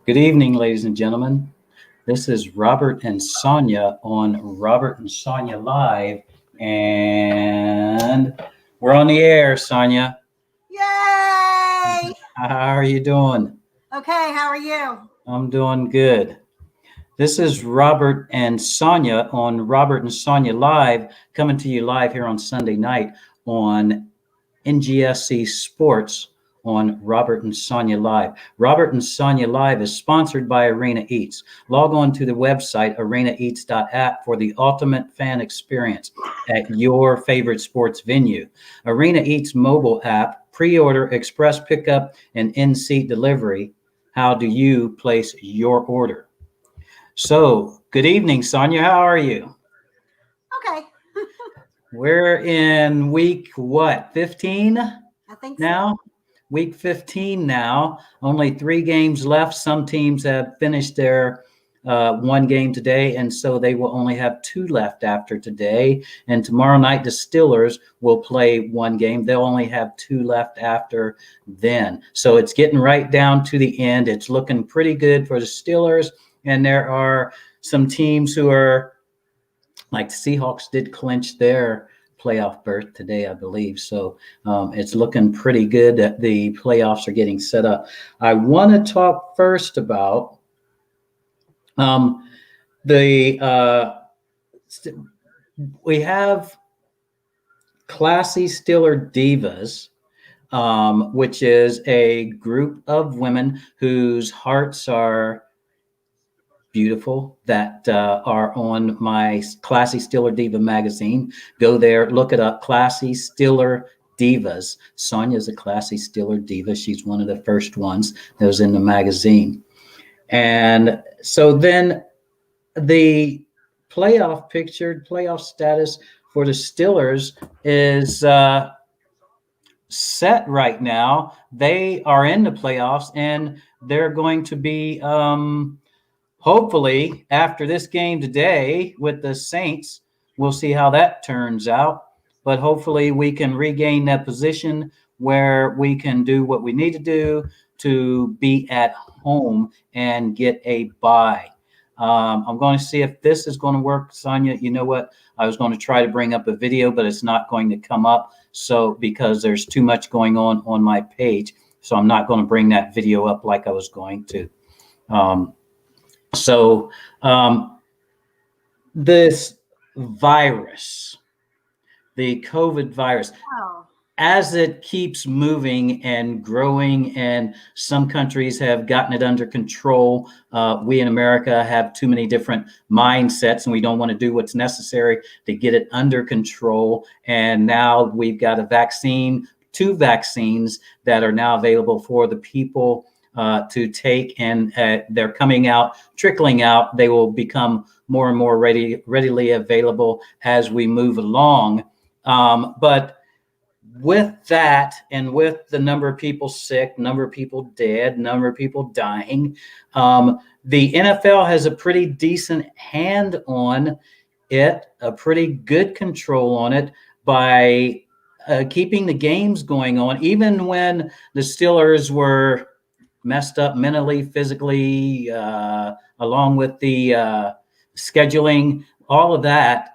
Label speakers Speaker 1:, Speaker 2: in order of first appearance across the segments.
Speaker 1: Good evening, ladies and gentlemen. This is Robert and Sonia on Robert and Sonia Live, and we're on the air, Sonia.
Speaker 2: Yay!
Speaker 1: How are you doing?
Speaker 2: Okay, how are you?
Speaker 1: I'm doing good. This is Robert and Sonia on Robert and Sonia Live, coming to you live here on Sunday night on NGSC Sports on Robert and Sonia Live. Robert and Sonia Live is sponsored by Arena Eats. Log on to the website arenaeats.app for the ultimate fan experience at your favorite sports venue. Arena Eats mobile app, pre-order, express pickup, and in-seat delivery. How do you place your order? So, good evening, Sonia. How are you?
Speaker 2: Okay.
Speaker 1: We're in week, 15?
Speaker 2: I think
Speaker 1: now?
Speaker 2: so.
Speaker 1: Week 15 now. Only 3 games left. Some teams have finished their one game today, and so they will only have 2 left after today. And tomorrow night, the Steelers will play 1 game. They'll only have 2 left after then. So it's getting right down to the end. It's looking pretty good for the Steelers. And there are some teams who are, like the Seahawks did clinch their playoff berth today, I believe. So it's looking pretty good that the playoffs are getting set up. I want to talk first about we have Classy Steeler Divas, which is a group of women whose hearts are beautiful that are on my Classy Steeler Diva magazine. Go there, look it up, Classy Steeler Divas. Sonia's a Classy Steeler Diva. She's one of the first ones that was in the magazine. And so then the playoff status for the Steelers is set right now. They are in the playoffs, and they're going to be hopefully, after this game today with the Saints, we'll see how that turns out. But hopefully we can regain that position where we can do what we need to do to be at home and get a bye. I'm going to see if this is going to work, Sonia. You know what? I was going to try to bring up a video, but it's not going to come up. So because there's too much going on my page. So I'm not going to bring that video up like I was going to. So this virus, the COVID virus, as it keeps moving and growing, and some countries have gotten it under control, we in America have too many different mindsets, and we don't want to do what's necessary to get it under control. And now we've got a vaccine, 2 vaccines that are now available for the people to take, and they're trickling out. They will become more and more readily available as we move along. But with that, and with the number of people sick, number of people dead, number of people dying, the NFL has a pretty decent hand on it, a pretty good control on it by keeping the games going on, even when the Steelers were messed up mentally, physically, along with the scheduling, all of that.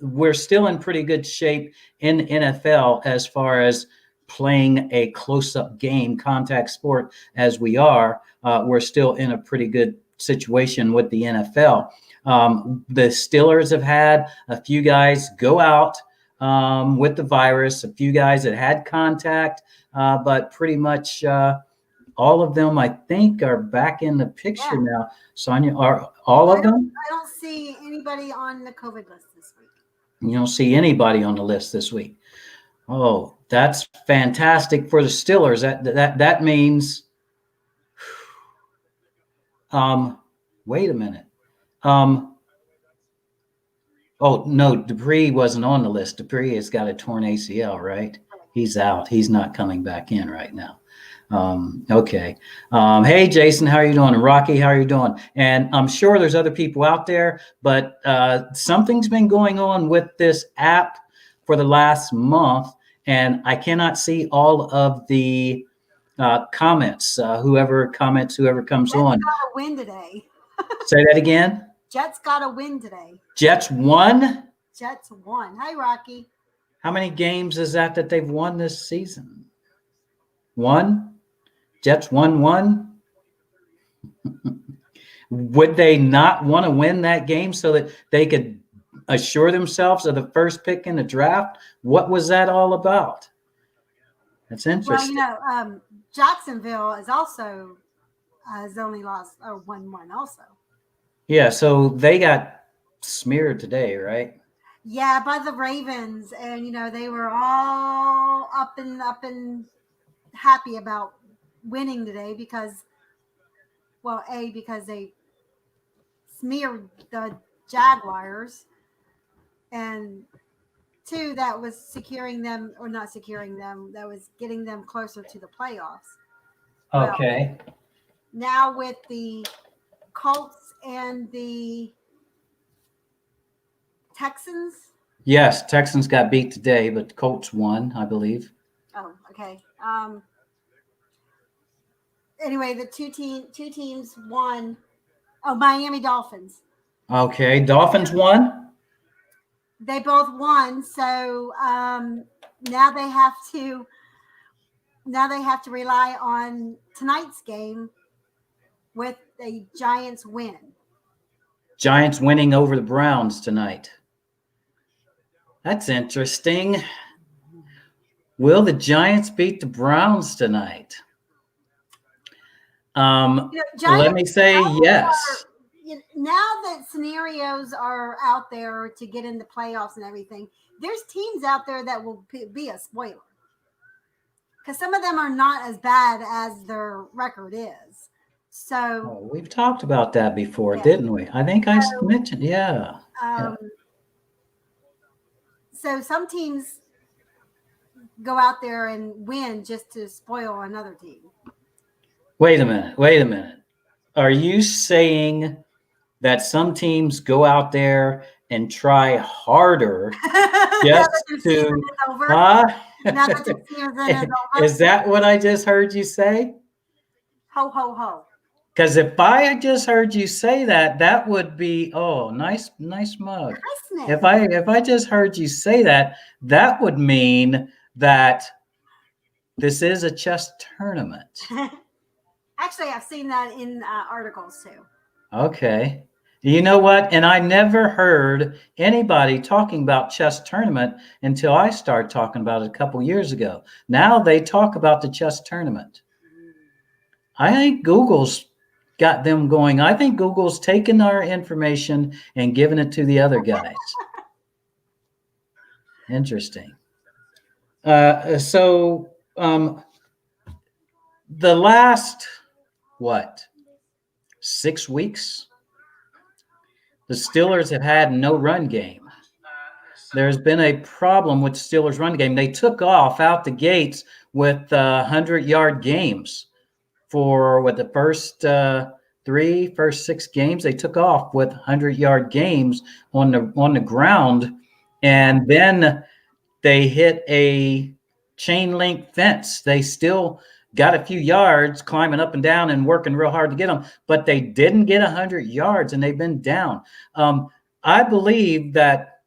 Speaker 1: We're still in pretty good shape in NFL as far as playing a close-up game, contact sport as we are. We're still in a pretty good situation with the NFL. The Steelers have had a few guys go out with the virus, a few guys that had contact, but pretty much all of them, I think, are back in the picture now. Sonia, are all of them?
Speaker 2: I don't see anybody on the COVID list this week.
Speaker 1: You don't see anybody on the list this week. Oh, that's fantastic for the Steelers. That means, wait a minute. Oh no, Dupree wasn't on the list. Dupree has got a torn ACL, right? He's out. He's not coming back in right now. Okay. Hey, Jason, how are you doing? Rocky, how are you doing? And I'm sure there's other people out there, but something's been going on with this app for the last month, and I cannot see all of the comments. Whoever comments, whoever comes
Speaker 2: Jets
Speaker 1: on.
Speaker 2: got a win today.
Speaker 1: Say that again.
Speaker 2: Jets got a win today.
Speaker 1: Jets won?
Speaker 2: Jets won. Hi, Rocky.
Speaker 1: How many games is that they've won this season? One? Jets won one? Would they not want to win that game so that they could assure themselves of the first pick in the draft? What was that all about? That's interesting.
Speaker 2: Well, Jacksonville is also has only lost or won one also.
Speaker 1: Yeah, so they got smeared today, right?
Speaker 2: Yeah, by the Ravens, and they were all up and happy about winning today because they smeared the Jaguars, and two, that was securing them or not securing them, that was getting them closer to the playoffs.
Speaker 1: Okay.
Speaker 2: Well, now with the Colts and the Texans.
Speaker 1: Yes, Texans got beat today, but Colts won, I believe.
Speaker 2: Oh, okay. Anyway, the two teams won. Oh, Miami Dolphins.
Speaker 1: Okay, Dolphins won.
Speaker 2: They both won, so now they have to rely on tonight's game with the Giants win.
Speaker 1: Giants winning over the Browns tonight. That's interesting. Will the Giants beat the Browns tonight? Let me say yes.
Speaker 2: Now that scenarios are out there to get into playoffs and everything, there's teams out there that will be a spoiler. Because some of them are not as bad as their record is. So
Speaker 1: we've talked about that before, didn't we? I think I mentioned, yeah.
Speaker 2: So some teams go out there and win just to spoil another team.
Speaker 1: Wait a minute. Are you saying that some teams go out there and try harder just to Is that what I just heard you say?
Speaker 2: Ho, ho, ho.
Speaker 1: Because if I had just heard you say that, that would be nice mug. If I just heard you say that, that would mean that this is a chess tournament.
Speaker 2: Actually, I've seen that in articles too.
Speaker 1: Okay. You know what? And I never heard anybody talking about chess tournament until I started talking about it a couple years ago. Now they talk about the chess tournament. I think Google's got them going. I think Google's taken our information and given it to the other guys. Interesting. So the last, 6 weeks, the Steelers have had no run game. There's been a problem with the Steelers' run game. They took off out the gates with 100-yard games for the first 6 games. They took off with 100-yard games on the ground, and then they hit a chain link fence. They still got a few yards climbing up and down and working real hard to get them, but they didn't get 100 yards, and they've been down. I believe that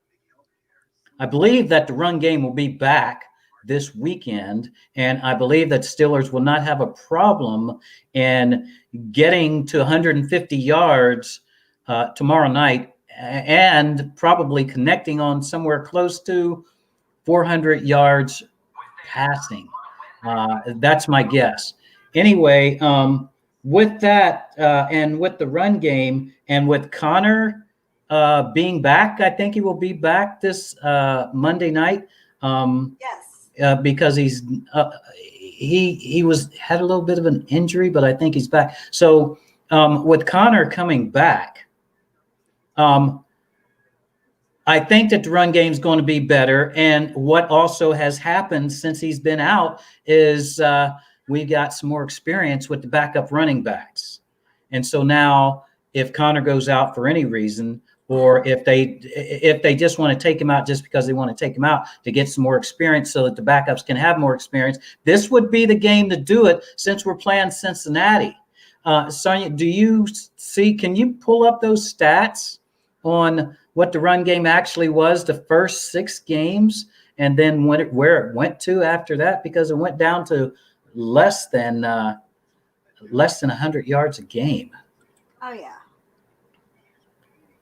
Speaker 1: the run game will be back this weekend, and I believe that Steelers will not have a problem in getting to 150 yards tomorrow night, and probably connecting on somewhere close to 400 yards passing. That's my guess. Anyway, with that and with the run game and with Connor being back, I think he will be back this Monday night.
Speaker 2: Yes.
Speaker 1: Because he had a little bit of an injury, but I think he's back. So with Connor coming back, I think that the run game is going to be better. And what also has happened since he's been out is we got some more experience with the backup running backs. And so now if Connor goes out for any reason, or if they just want to take him out just because they want to take him out to get some more experience so that the backups can have more experience, this would be the game to do it since we're playing Cincinnati. Sonia, can you pull up those stats on what the run game actually was the first 6 games and then where it went to after that? Because it went down to less than 100 yards a game.
Speaker 2: Oh, yeah.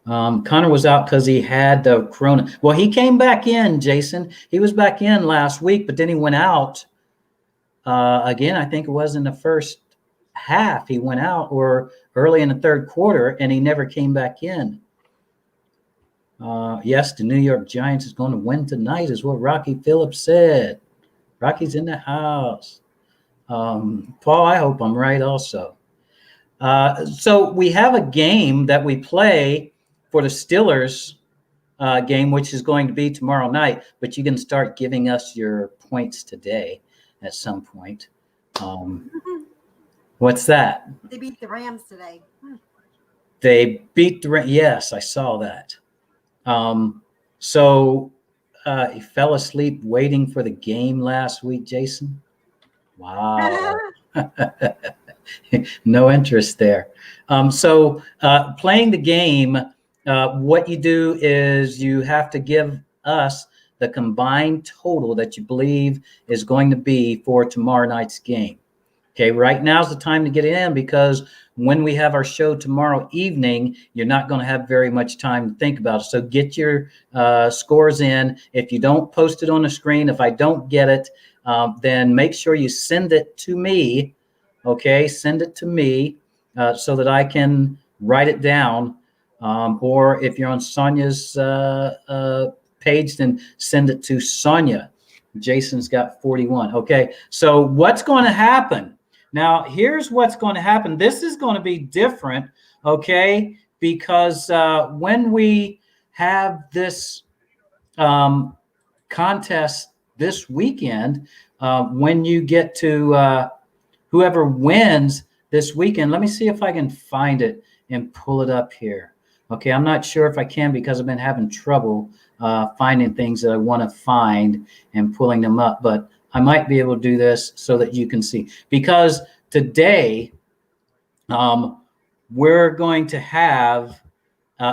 Speaker 1: Connor was out because he had the corona. Well, he came back in, Jason. He was back in last week, but then he went out again. I think it was in the first half. He went out or early in the third quarter, and he never came back in. Yes, the New York Giants is going to win tonight, is what Rocky Phillips said. Rocky's in the house. Paul, I hope I'm right also. So we have a game that we play for the Steelers game, which is going to be tomorrow night, but you can start giving us your points today at some point. What's that?
Speaker 2: They beat the Rams today.
Speaker 1: They beat the Rams. Yes, I saw that. So he fell asleep waiting for the game last week, Jason. Wow. No interest there. So playing the game, what you do is you have to give us the combined total that you believe is going to be for tomorrow night's game. Okay, right now's the time to get it in, because when we have our show tomorrow evening, you're not going to have very much time to think about it. So get your scores in. If you don't post it on the screen, if I don't get it, then make sure you send it to me. Okay, send it to me so that I can write it down. Or if you're on Sonia's page, then send it to Sonia. Jason's got 41. Okay, so what's going to happen? Now, here's what's going to happen. This is going to be different, okay, because when we have this contest this weekend, when you get to whoever wins this weekend, let me see if I can find it and pull it up here. Okay, I'm not sure if I can because I've been having trouble finding things that I want to find and pulling them up, but I might be able to do this so that you can see. Because today we're going to have,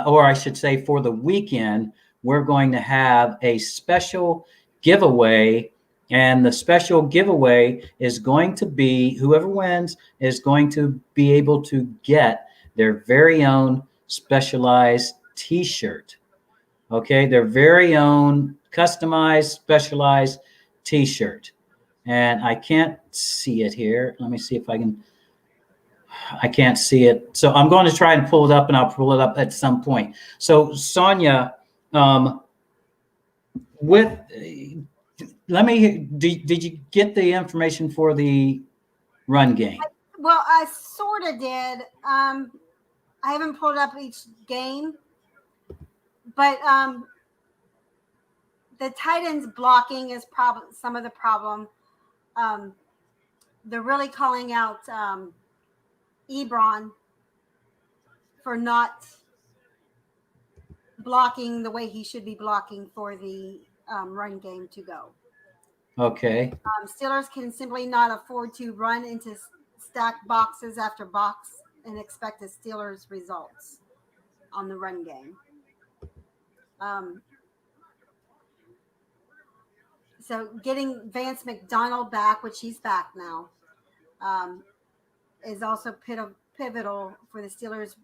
Speaker 1: or I should say for the weekend, we're going to have a special giveaway. And the special giveaway is going to be, whoever wins is going to be able to get their very own specialized T-shirt. Okay, their very own customized, specialized T-shirt. And I can't see it here. Let me see if I can. I can't see it. So I'm going to try and pull it up, and I'll pull it up at some point. So Sonia, let me. Did you get the information for the run game?
Speaker 2: Well, I sort of did. I haven't pulled up each game, but the tight ends blocking is some of the problem. They're really calling out Ebron for not blocking the way he should be blocking for the run game to go.
Speaker 1: Okay.
Speaker 2: Steelers can simply not afford to run into stacked boxes after box and expect the Steelers results on the run game. So getting Vance McDonald back, which he's back now, is also pivotal for the Steelers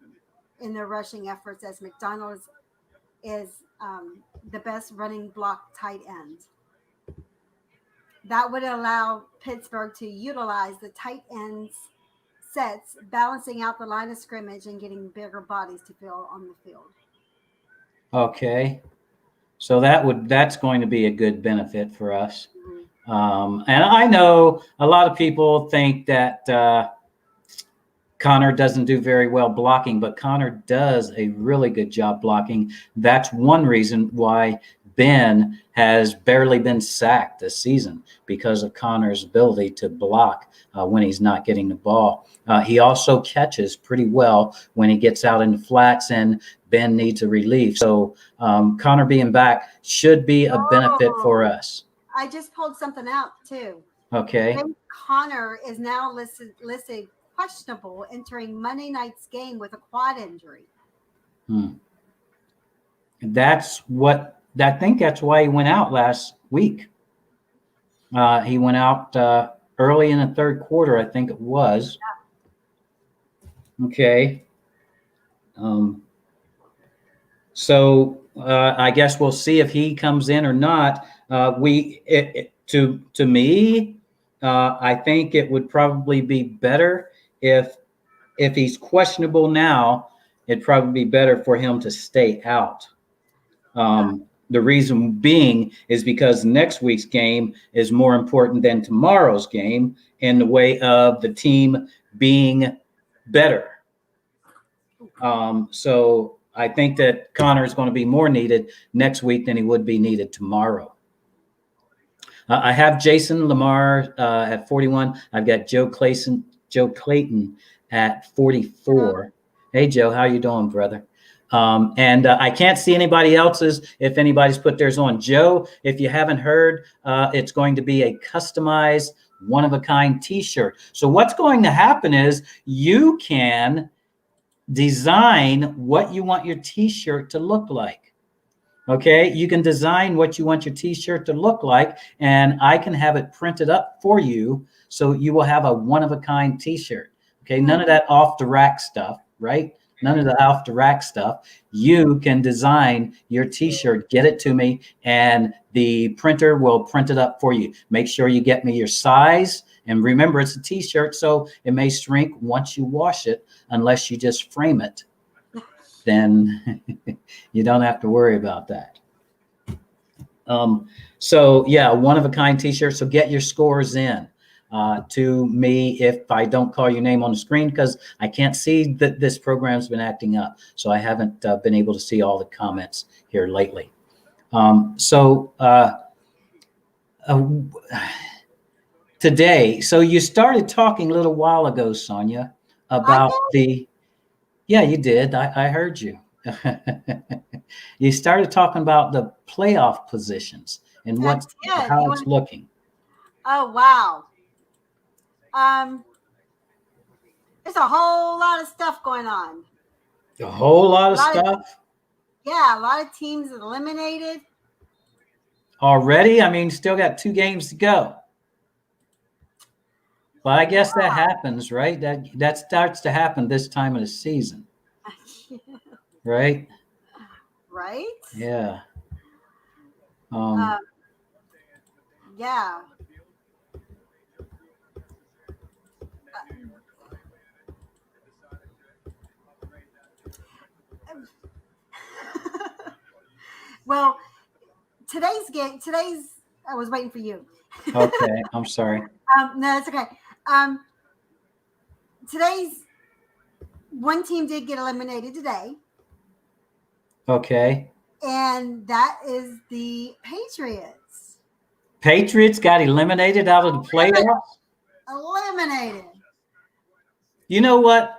Speaker 2: in their rushing efforts, as McDonald is the best running block tight end. That would allow Pittsburgh to utilize the tight ends sets, balancing out the line of scrimmage and getting bigger bodies to fill on the field.
Speaker 1: Okay. So that's going to be a good benefit for us. Mm-hmm. And I know a lot of people think that Connor doesn't do very well blocking, but Connor does a really good job blocking. That's one reason why Ben has barely been sacked this season because of Connor's ability to block when he's not getting the ball. He also catches pretty well when he gets out in the flats and Ben needs a relief. So Connor being back should be a benefit for us.
Speaker 2: I just pulled something out too.
Speaker 1: Okay.
Speaker 2: Connor is now listed questionable entering Monday night's game with a quad injury.
Speaker 1: I think that's why he went out last week. He went out early in the third quarter, I think it was. Yeah. Okay. So I guess we'll see if he comes in or not. To me, I think it would probably be better if he's questionable now. It'd probably be better for him to stay out. The reason being is because next week's game is more important than tomorrow's game in the way of the team being better. So I think that Connor is going to be more needed next week than he would be needed tomorrow. I have Jason Lamar at 41. I've got Joe Clayton at 44. Hey, Joe, how you doing, brother? And I can't see anybody else's if anybody's put theirs on. Joe, if you haven't heard, it's going to be a customized one-of-a-kind T-shirt. So what's going to happen is you can design what you want your T-shirt to look like. Okay, you can design what you want your T-shirt to look like, and I can have it printed up for you so you will have a one-of-a-kind T-shirt. Okay, none of that off-the-rack stuff, right? None of the off-the-rack stuff. You can design your T-shirt, get it to me, and the printer will print it up for you. Make sure you get me your size, and remember, it's a T-shirt, so it may shrink once you wash it, unless you just frame it. Then you don't have to worry about that. So yeah, one-of-a-kind T-shirt. So get your scores in to me if I don't call your name on the screen, because I can't see that this program's been acting up. So I haven't been able to see all the comments here lately. Today, so you started talking a little while ago, Sonia, about yeah, you did. I heard you. You started talking about the playoff positions and how it's looking.
Speaker 2: Oh, wow. There's a whole lot of stuff going on.
Speaker 1: A whole lot of stuff?
Speaker 2: Yeah, a lot of teams eliminated.
Speaker 1: Already? I mean, still got 2 games to go. But I guess that happens, right? That starts to happen this time of the season. Right?
Speaker 2: Right?
Speaker 1: Yeah.
Speaker 2: Yeah. Well, I was waiting for you.
Speaker 1: Okay, I'm sorry.
Speaker 2: No, it's okay. Today's one team did get eliminated today.
Speaker 1: Okay.
Speaker 2: And that is the Patriots.
Speaker 1: Patriots got eliminated out of the playoffs?
Speaker 2: Eliminated.
Speaker 1: You know what?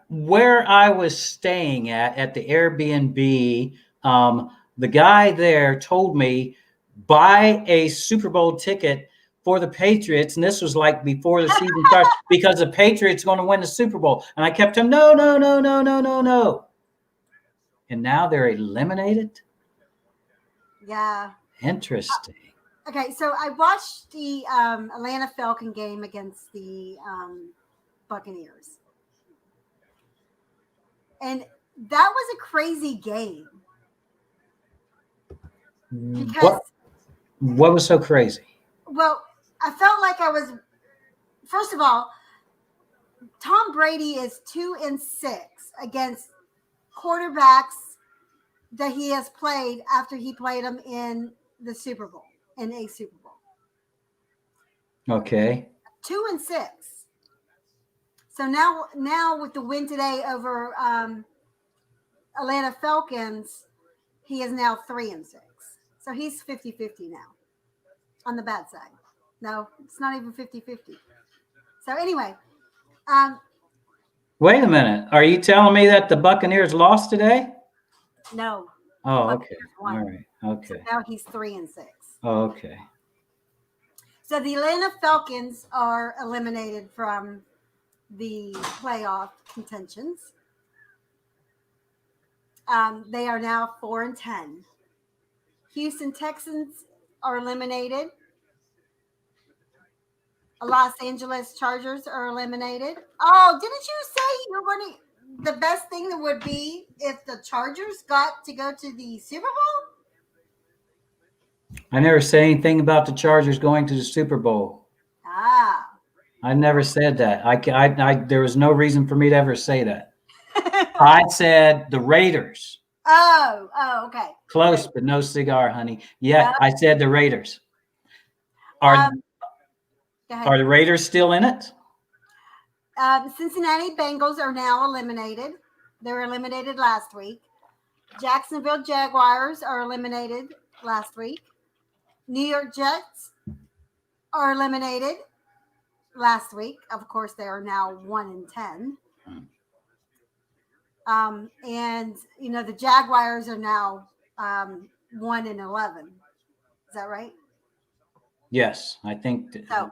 Speaker 1: Where I was staying at the Airbnb, the guy there told me, buy a Super Bowl ticket for the Patriots. And this was like before the season started, because the Patriots are going to win the Super Bowl. And I kept him, no. And now they're eliminated?
Speaker 2: Yeah.
Speaker 1: Interesting.
Speaker 2: Okay, so I watched the Atlanta Falcon game against the Buccaneers. And that was a crazy game. Because
Speaker 1: what was so crazy?
Speaker 2: Well, I felt like first of all, Tom Brady is 2-6 against quarterbacks that he has played after he played them in the Super Bowl, in a Super Bowl.
Speaker 1: Okay.
Speaker 2: 2-6. So now with the win today over Atlanta Falcons, he is now 3-6. So he's 50-50 now on the bad side. No, it's not even 50-50. So anyway,
Speaker 1: wait a minute. Are you telling me that the Buccaneers lost today?
Speaker 2: no.
Speaker 1: Oh, okay. All right. Okay.
Speaker 2: So now he's 3-6.
Speaker 1: Oh, okay.
Speaker 2: So the Atlanta Falcons are eliminated from the playoff contentions. They are now 4-10. Houston Texans are eliminated. Los Angeles Chargers are eliminated. Oh, didn't you say you were going to? The best thing that would be if the Chargers got to go to the Super Bowl?
Speaker 1: I never said anything about the Chargers going to the Super Bowl.
Speaker 2: Ah.
Speaker 1: I never said that. There was no reason for me to ever say that. I said the Raiders.
Speaker 2: Oh, okay.
Speaker 1: Close, but no cigar, honey. Yeah, I said the Raiders. Are the Raiders still in it?
Speaker 2: Cincinnati Bengals are now eliminated. They were eliminated last week. Jacksonville Jaguars are eliminated last week. New York Jets are eliminated last week. Of course, they are now 1-10. And the Jaguars are now 1-11. Is that right?
Speaker 1: Yes, I think.
Speaker 2: So,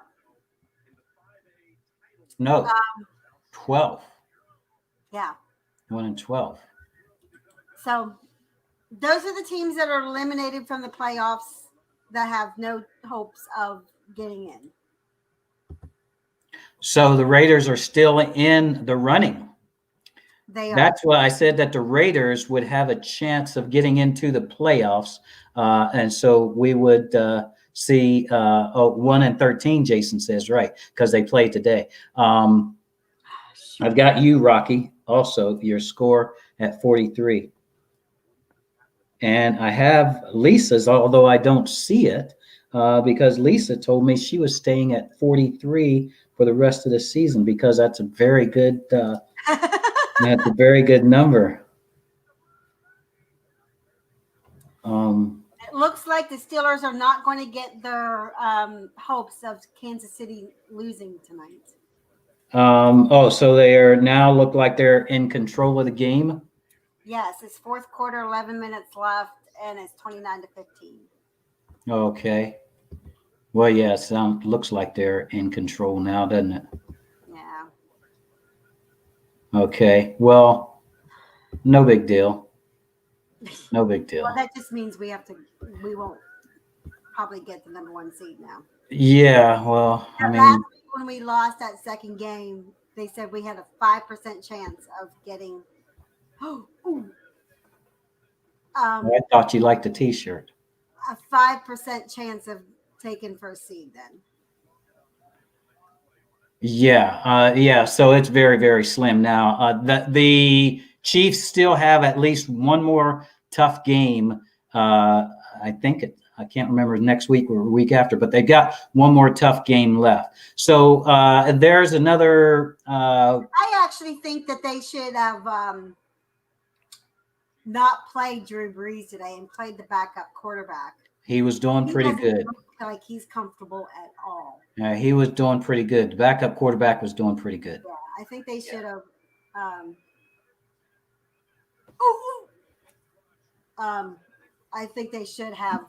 Speaker 1: no, 12.
Speaker 2: Yeah.
Speaker 1: 1-12.
Speaker 2: So those are the teams that are eliminated from the playoffs that have no hopes of getting in.
Speaker 1: So the Raiders are still in the running.
Speaker 2: They are.
Speaker 1: That's why I said that the Raiders would have a chance of getting into the playoffs. And so we would see 1-13, Jason says, right, because they play today. I've got you, Rocky, also your score at 43. And I have Lisa's, although I don't see it, because Lisa told me she was staying at 43 for the rest of the season, because that's a very good that's a very good number.
Speaker 2: It looks like the Steelers are not going to get their hopes of Kansas City losing tonight.
Speaker 1: So they are now look like they're in control of the game.
Speaker 2: Yes, it's fourth quarter, 11 minutes left, and it's 29-15.
Speaker 1: Okay. Well, yeah, looks like they're in control now, doesn't it?
Speaker 2: Yeah.
Speaker 1: Okay. Well, no big deal. No big deal.
Speaker 2: Well, that just means we won't probably get the number 1 seed now.
Speaker 1: Yeah, well, I mean,
Speaker 2: last week when we lost that second game, they said we had a 5% chance of getting.
Speaker 1: I thought you liked the T-shirt.
Speaker 2: A 5% chance of taking first seed then.
Speaker 1: Yeah. So it's very, very slim now. The Chiefs still have at least one more tough game. I can't remember next week or the week after, but they've got one more tough game left. So there's another.
Speaker 2: I actually think that they should have not played Drew Brees today and played the backup quarterback.
Speaker 1: He was doing pretty good.
Speaker 2: Look like he's comfortable at all.
Speaker 1: Yeah, he was doing pretty good. The backup quarterback was doing pretty good.
Speaker 2: Yeah, I think they should have. I think they should have.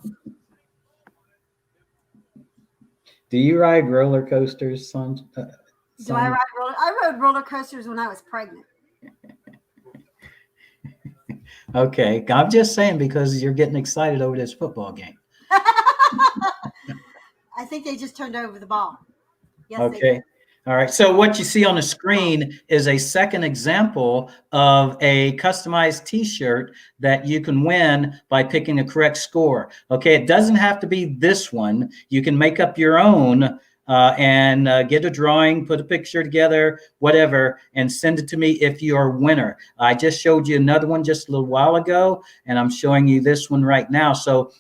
Speaker 1: Do you ride roller coasters, son?
Speaker 2: Do I ride roller? I rode roller coasters when I was pregnant.
Speaker 1: Okay, I'm just saying because you're getting excited over this football game.
Speaker 2: I think they just turned over the ball. Yes,
Speaker 1: okay. All right. So what you see on the screen is a second example of a customized T-shirt that you can win by picking a correct score. Okay. It doesn't have to be this one. You can make up your own and get a drawing, put a picture together, whatever, and send it to me if you're a winner. I just showed you another one just a little while ago, and I'm showing you this one right now. So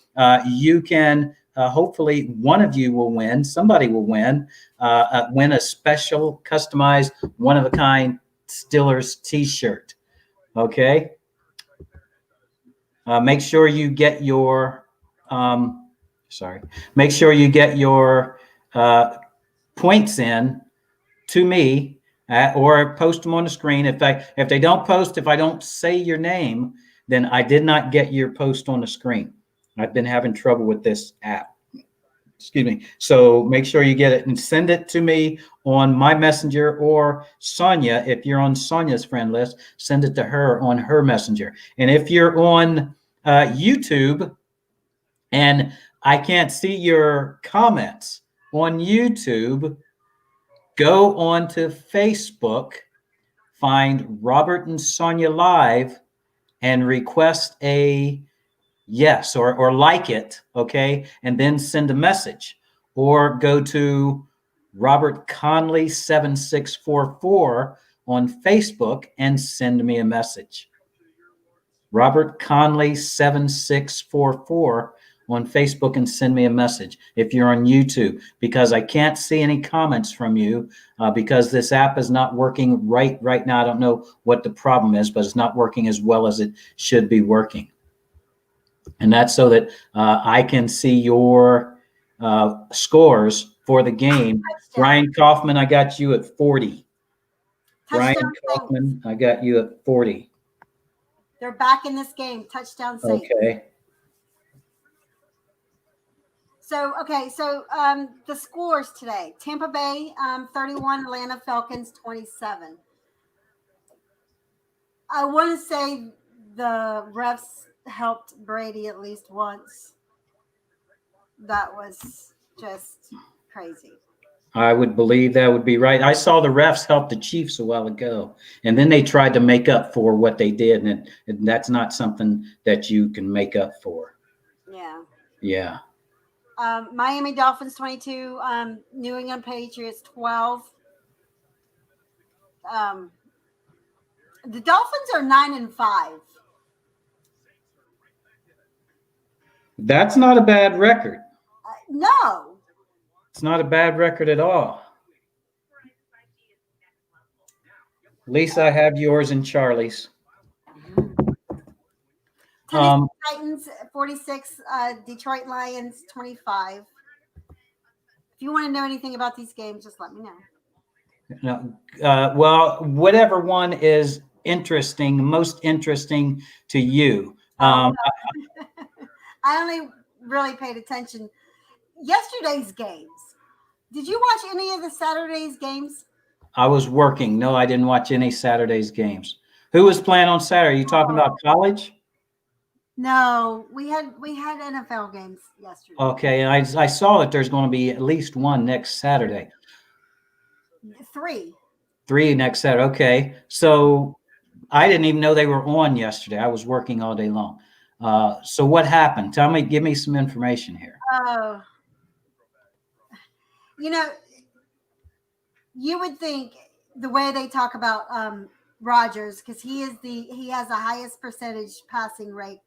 Speaker 1: you can hopefully one of you will win. Somebody will win a special, customized, one-of-a-kind Steelers T-shirt. Okay. Make sure you get your sorry, make sure you get your points in to me or post them on the screen. If they don't post, if I don't say your name, then I did not get your post on the screen. I've been having trouble with this app. Excuse me. So make sure you get it and send it to me on my messenger, or Sonia, if you're on Sonia's friend list, send it to her on her messenger. And if you're on YouTube and I can't see your comments on YouTube, go on to Facebook, find Robert and Sonia Live, and request a yes or like it, okay? And then send a message. Or go to Robert Conley 7644 on Facebook and send me a message. Robert Conley 7644 on Facebook and send me a message if you're on YouTube, because I can't see any comments from you because this app is not working right now. I don't know what the problem is, but it's not working as well as it should be working. And that's so that I can see your scores for the game. Brian Kaufman, I got you at 40. Brian Kaufman, I got you at 40.
Speaker 2: They're back in this game. Touchdown Saints.
Speaker 1: Okay.
Speaker 2: So the scores today: Tampa Bay 31, Atlanta Falcons 27. I want to say the refs helped Brady at least once. That was just crazy.
Speaker 1: I would believe that would be right. I saw the refs help the Chiefs a while ago, and then they tried to make up for what they did, and that's not something that you can make up for.
Speaker 2: Yeah.
Speaker 1: Yeah.
Speaker 2: Miami Dolphins 22, New England Patriots 12. The Dolphins are 9-5.
Speaker 1: That's not a bad record.
Speaker 2: No.
Speaker 1: It's not a bad record at all. Lisa, I have yours and Charlie's.
Speaker 2: Tennessee Titans 46, Detroit Lions 25. If you want to know anything about these games, just let me know.
Speaker 1: Well, whatever one is most interesting to you.
Speaker 2: I only really paid attention yesterday's games. Did you watch any of the Saturday's games?
Speaker 1: I was working. No, I didn't watch any Saturday's games. Who was playing on Saturday? Are you talking about college?
Speaker 2: No, we had NFL games yesterday.
Speaker 1: Okay, I saw that there's going to be at least one next Saturday.
Speaker 2: 3
Speaker 1: next Saturday. Okay, so I didn't even know they were on yesterday. I was working all day long. So what happened? Give me some information here.
Speaker 2: You would think the way they talk about Rodgers, because he has the highest percentage passing rate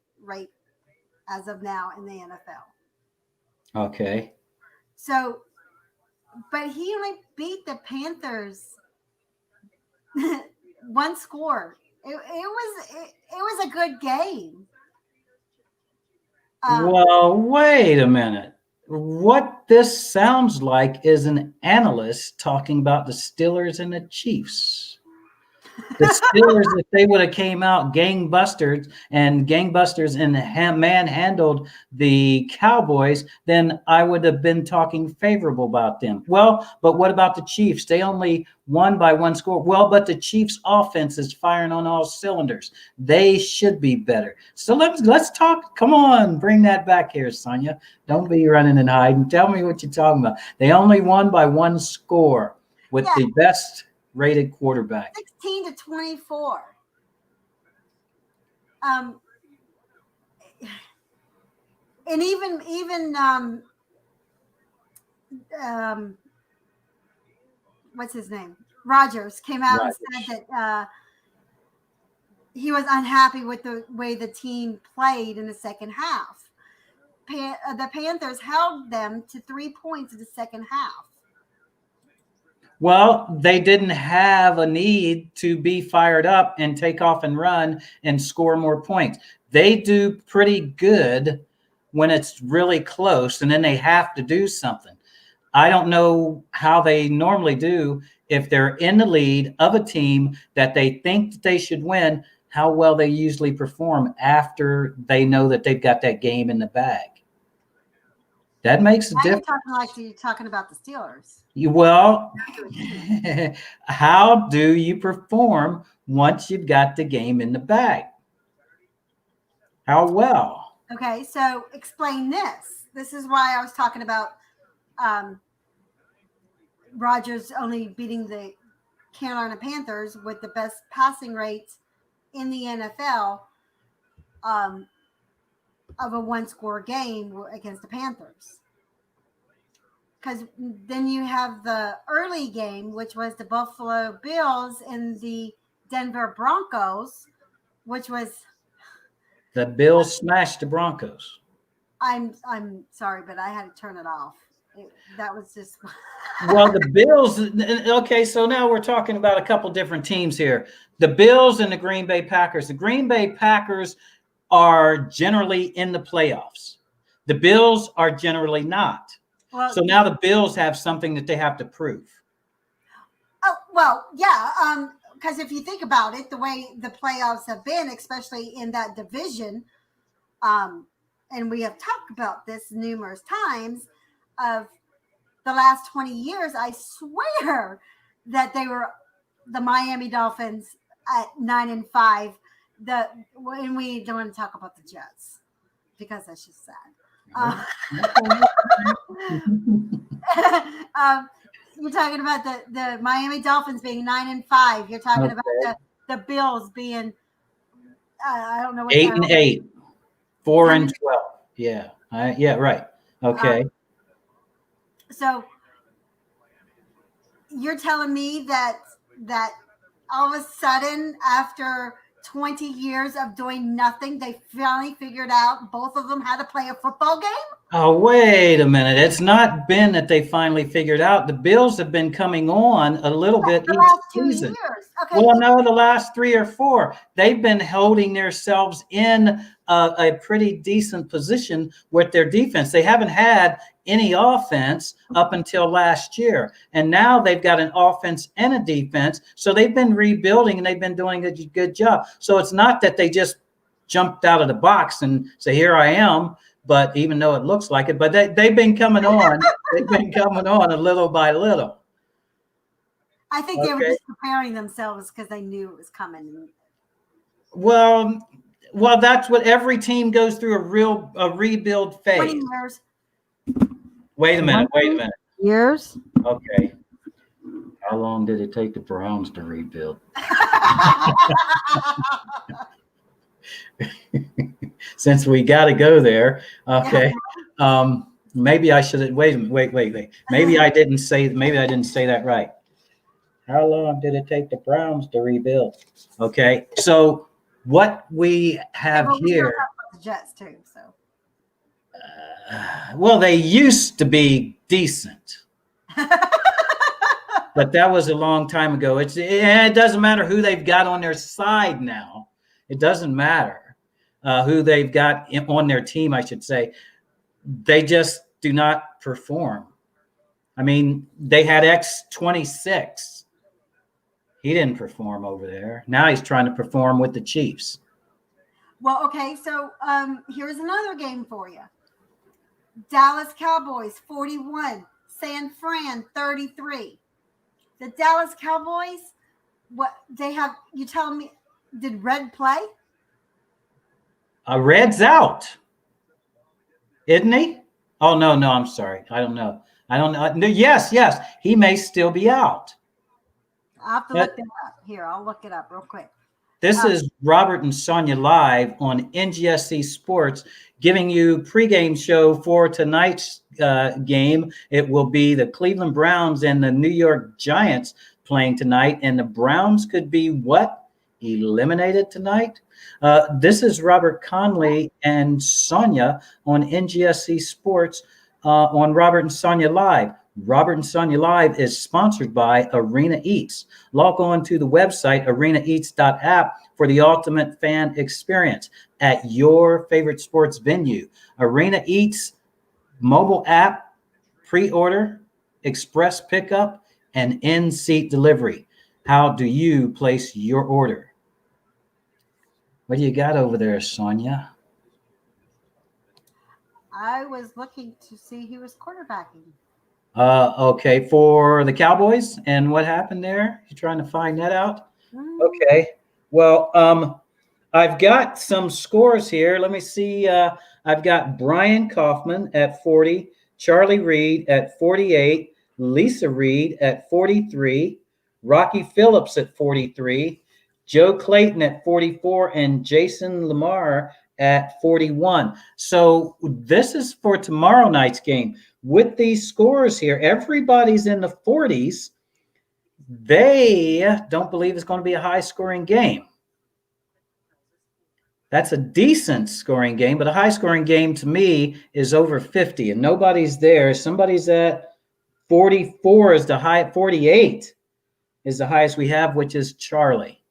Speaker 2: as of now in the NFL.
Speaker 1: Okay.
Speaker 2: So, but he only beat the Panthers one score. It was a good game.
Speaker 1: Well, wait a minute. What this sounds like is an analyst talking about the Steelers and the Chiefs. The Steelers, if they would have came out gangbusters and manhandled the Cowboys, then I would have been talking favorable about them. Well, but what about the Chiefs? They only won by one score. Well, but the Chiefs' offense is firing on all cylinders. They should be better. So let's talk. Come on, bring that back here, Sonia. Don't be running and hiding. Tell me what you're talking about. They only won by one score with the best rated quarterback.
Speaker 2: 16-24. And even what's his name? Rodgers came out and said that he was unhappy with the way the team played in the second half. The Panthers held them to 3 points in the second half.
Speaker 1: Well, they didn't have a need to be fired up and take off and run and score more points. They do pretty good when it's really close, and then they have to do something. I don't know how they normally do if they're in the lead of a team that they think that they should win, how well they usually perform after they know that they've got that game in the bag. That makes a difference.
Speaker 2: You're talking about the Steelers.
Speaker 1: How do you perform once you've got the game in the bag? How well?
Speaker 2: Okay, so explain this. This is why I was talking about Rodgers only beating the Carolina Panthers with the best passing rates in the NFL of a one-score game against the Panthers. Because then you have the early game, which was the Buffalo Bills and the Denver Broncos, which was
Speaker 1: the Bills smashed the Broncos.
Speaker 2: I'm sorry, but I had to turn it off. That was just
Speaker 1: well, the Bills. Okay, so now we're talking about a couple different teams here. The Bills and the Green Bay Packers. The Green Bay Packers are generally in the playoffs. The Bills are generally not. Well, so now the Bills have something that they have to prove.
Speaker 2: Oh, well, yeah. Because if you think about it, the way the playoffs have been, especially in that division, and we have talked about this numerous times, of the last 20 years, I swear that they were the Miami Dolphins at 9-5. And we don't want to talk about the Jets because that's just sad. You're talking about the Miami Dolphins being 9-5. You're talking about the Bills being I don't know what
Speaker 1: 8-8, 4-12. Yeah, yeah, right. Okay.
Speaker 2: So you're telling me that all of a sudden, after 20 years of doing nothing, they finally figured out both of them how to play a football game?
Speaker 1: Oh, wait a minute. It's not been that they finally figured out. The Bills have been coming on a little bit
Speaker 2: the
Speaker 1: each
Speaker 2: last 2
Speaker 1: season.
Speaker 2: years. Okay.
Speaker 1: Well, no, the last 3 or 4. They've been holding themselves in a pretty decent position with their defense. They haven't had any offense up until last year. And now they've got an offense and a defense. So they've been rebuilding and they've been doing a good job. So it's not that they just jumped out of the box and say, here I am. But even though it looks like it, but they've been coming on. They've been coming on a little by little.
Speaker 2: I think they were just preparing themselves because they knew it was coming.
Speaker 1: Well, that's what every team goes through, a rebuild phase.
Speaker 2: 20 years.
Speaker 1: Wait a minute.
Speaker 2: Years?
Speaker 1: Okay. How long did it take the Browns to rebuild? Since we got to go there, okay. Maybe I should wait. Maybe I didn't say that right. How long did it take the Browns to rebuild? Okay, so what we have here.
Speaker 2: The Jets too. So.
Speaker 1: Well, they used to be decent, but that was a long time ago. It doesn't matter who they've got on their side now. It doesn't matter. Who they've got on their team, I should say. They just do not perform. I mean, they had X26. He didn't perform over there. Now he's trying to perform with the Chiefs.
Speaker 2: Well, okay, so here's another game for you. Dallas Cowboys 41, San Fran 33. The Dallas Cowboys, what they have? You tell me, did Red play?
Speaker 1: Red's out, isn't he? Oh, no, I'm sorry. I don't know. No, yes, he may still be out.
Speaker 2: I'll have to look that up. Here, I'll look it up real quick.
Speaker 1: This is Robert and Sonia live on NGSC Sports, giving you pregame show for tonight's game. It will be the Cleveland Browns and the New York Giants playing tonight, and the Browns could be what? Eliminated tonight? This is Robert Conley and Sonia on NGSC Sports on Robert and Sonia Live. Robert and Sonia Live is sponsored by Arena Eats. Log on to the website arenaeats.app for the ultimate fan experience at your favorite sports venue. Arena Eats mobile app, pre-order, express pickup, and in-seat delivery. How do you place your order? What do you got over there, Sonia?
Speaker 2: I was looking to see who was quarterbacking.
Speaker 1: Okay, for the Cowboys, and what happened there? You trying to find that out? Okay. Well, I've got some scores here. Let me see. I've got Brian Kaufman at 40, Charlie Reed at 48, Lisa Reed at 43, Rocky Phillips at 43, Joe Clayton at 44, and Jason Lamar at 41. So this is for tomorrow night's game. With these scores here, everybody's in the 40s. They don't believe it's going to be a high-scoring game. That's a decent scoring game, but a high-scoring game to me is over 50, and nobody's there. Somebody's at 44 is the high, 48 is the highest we have, which is Charlie.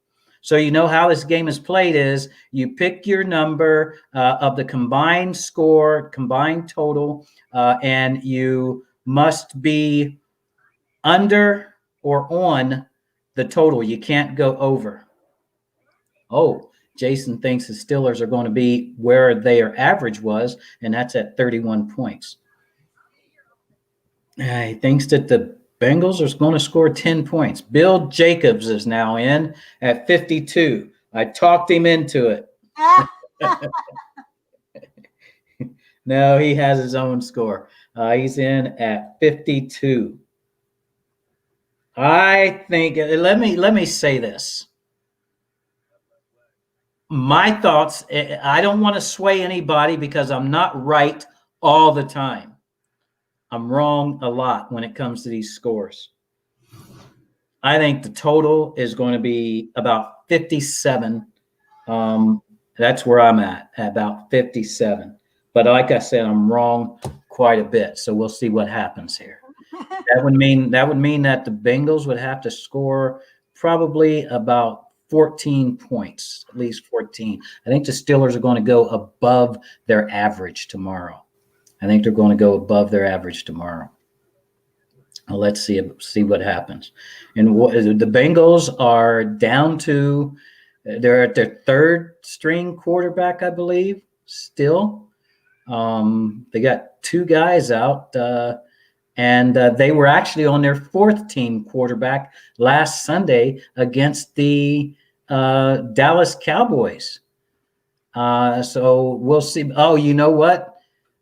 Speaker 1: So you know how this game is played is you pick your number of the combined score, combined total, and you must be under or on the total. You can't go over. Oh, Jason thinks the Steelers are going to be where their average was, and that's at 31 points. He thinks that the Bengals are going to score 10 points. Bill Jacobs is now in at 52. I talked him into it. No, he has his own score. He's in at 52. I think, let me say this. My thoughts, I don't want to sway anybody because I'm not right all the time. I'm wrong a lot when it comes to these scores. I think the total is going to be about 57. That's where I'm at about 57. But like I said, I'm wrong quite a bit. So we'll see what happens here. That would mean that the Bengals would have to score probably about 14 points, at least 14. I think the Steelers are going to go above their average tomorrow. Well, let's see what happens. And the Bengals are down to, they're at their third string quarterback, I believe, still. They got two guys out, and they were actually on their fourth team quarterback last Sunday against the Dallas Cowboys. So we'll see. Oh, you know what?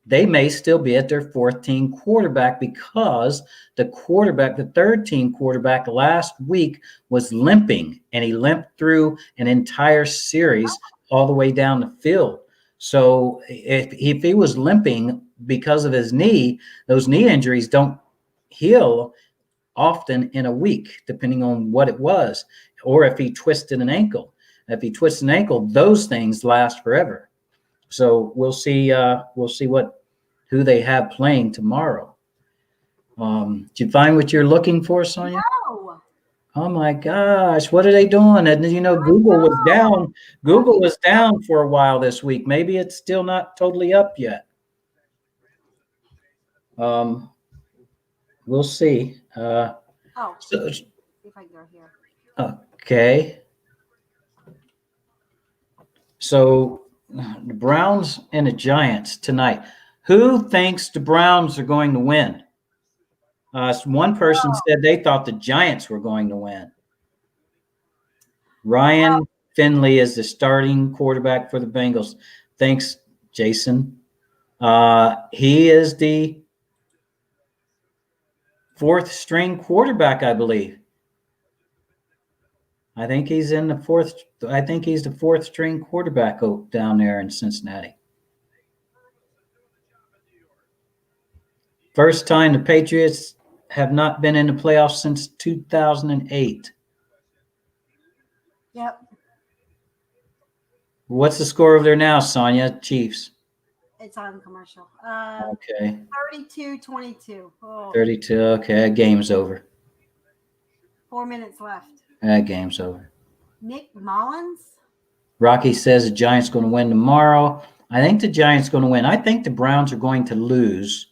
Speaker 1: They may still be at their fourth team quarterback because the third team quarterback last week was limping, and he limped through an entire series all the way down the field. So if he was limping because of his knee, those knee injuries don't heal often in a week, depending on what it was, or if he twisted an ankle. If he twists an ankle, those things last forever. So we'll see who they have playing tomorrow. Did you find what you're looking for, Sonia?
Speaker 2: No.
Speaker 1: Oh my gosh, what are they doing? And Google was down. Google was down for a while this week. Maybe it's still not totally up yet. We'll see.
Speaker 2: So, see if I can go here.
Speaker 1: Okay. So the Browns and the Giants tonight. Who thinks the Browns are going to win? One person said they thought the Giants were going to win. Ryan Finley is the starting quarterback for the Bengals. Thanks, Jason. He is the fourth string quarterback, I believe. I think he's the fourth string quarterback down there in Cincinnati. First time the Patriots have not been in the playoffs since 2008.
Speaker 2: Yep.
Speaker 1: What's the score over there now, Sonia? Chiefs.
Speaker 2: It's on commercial.
Speaker 1: Okay.
Speaker 2: 32-22. Oh,
Speaker 1: 32. Okay, that game's over.
Speaker 2: 4 minutes left.
Speaker 1: That game's over.
Speaker 2: Nick Mullins?
Speaker 1: Rocky says the Giants going to win tomorrow. I think the Giants going to win. I think the Browns are going to lose.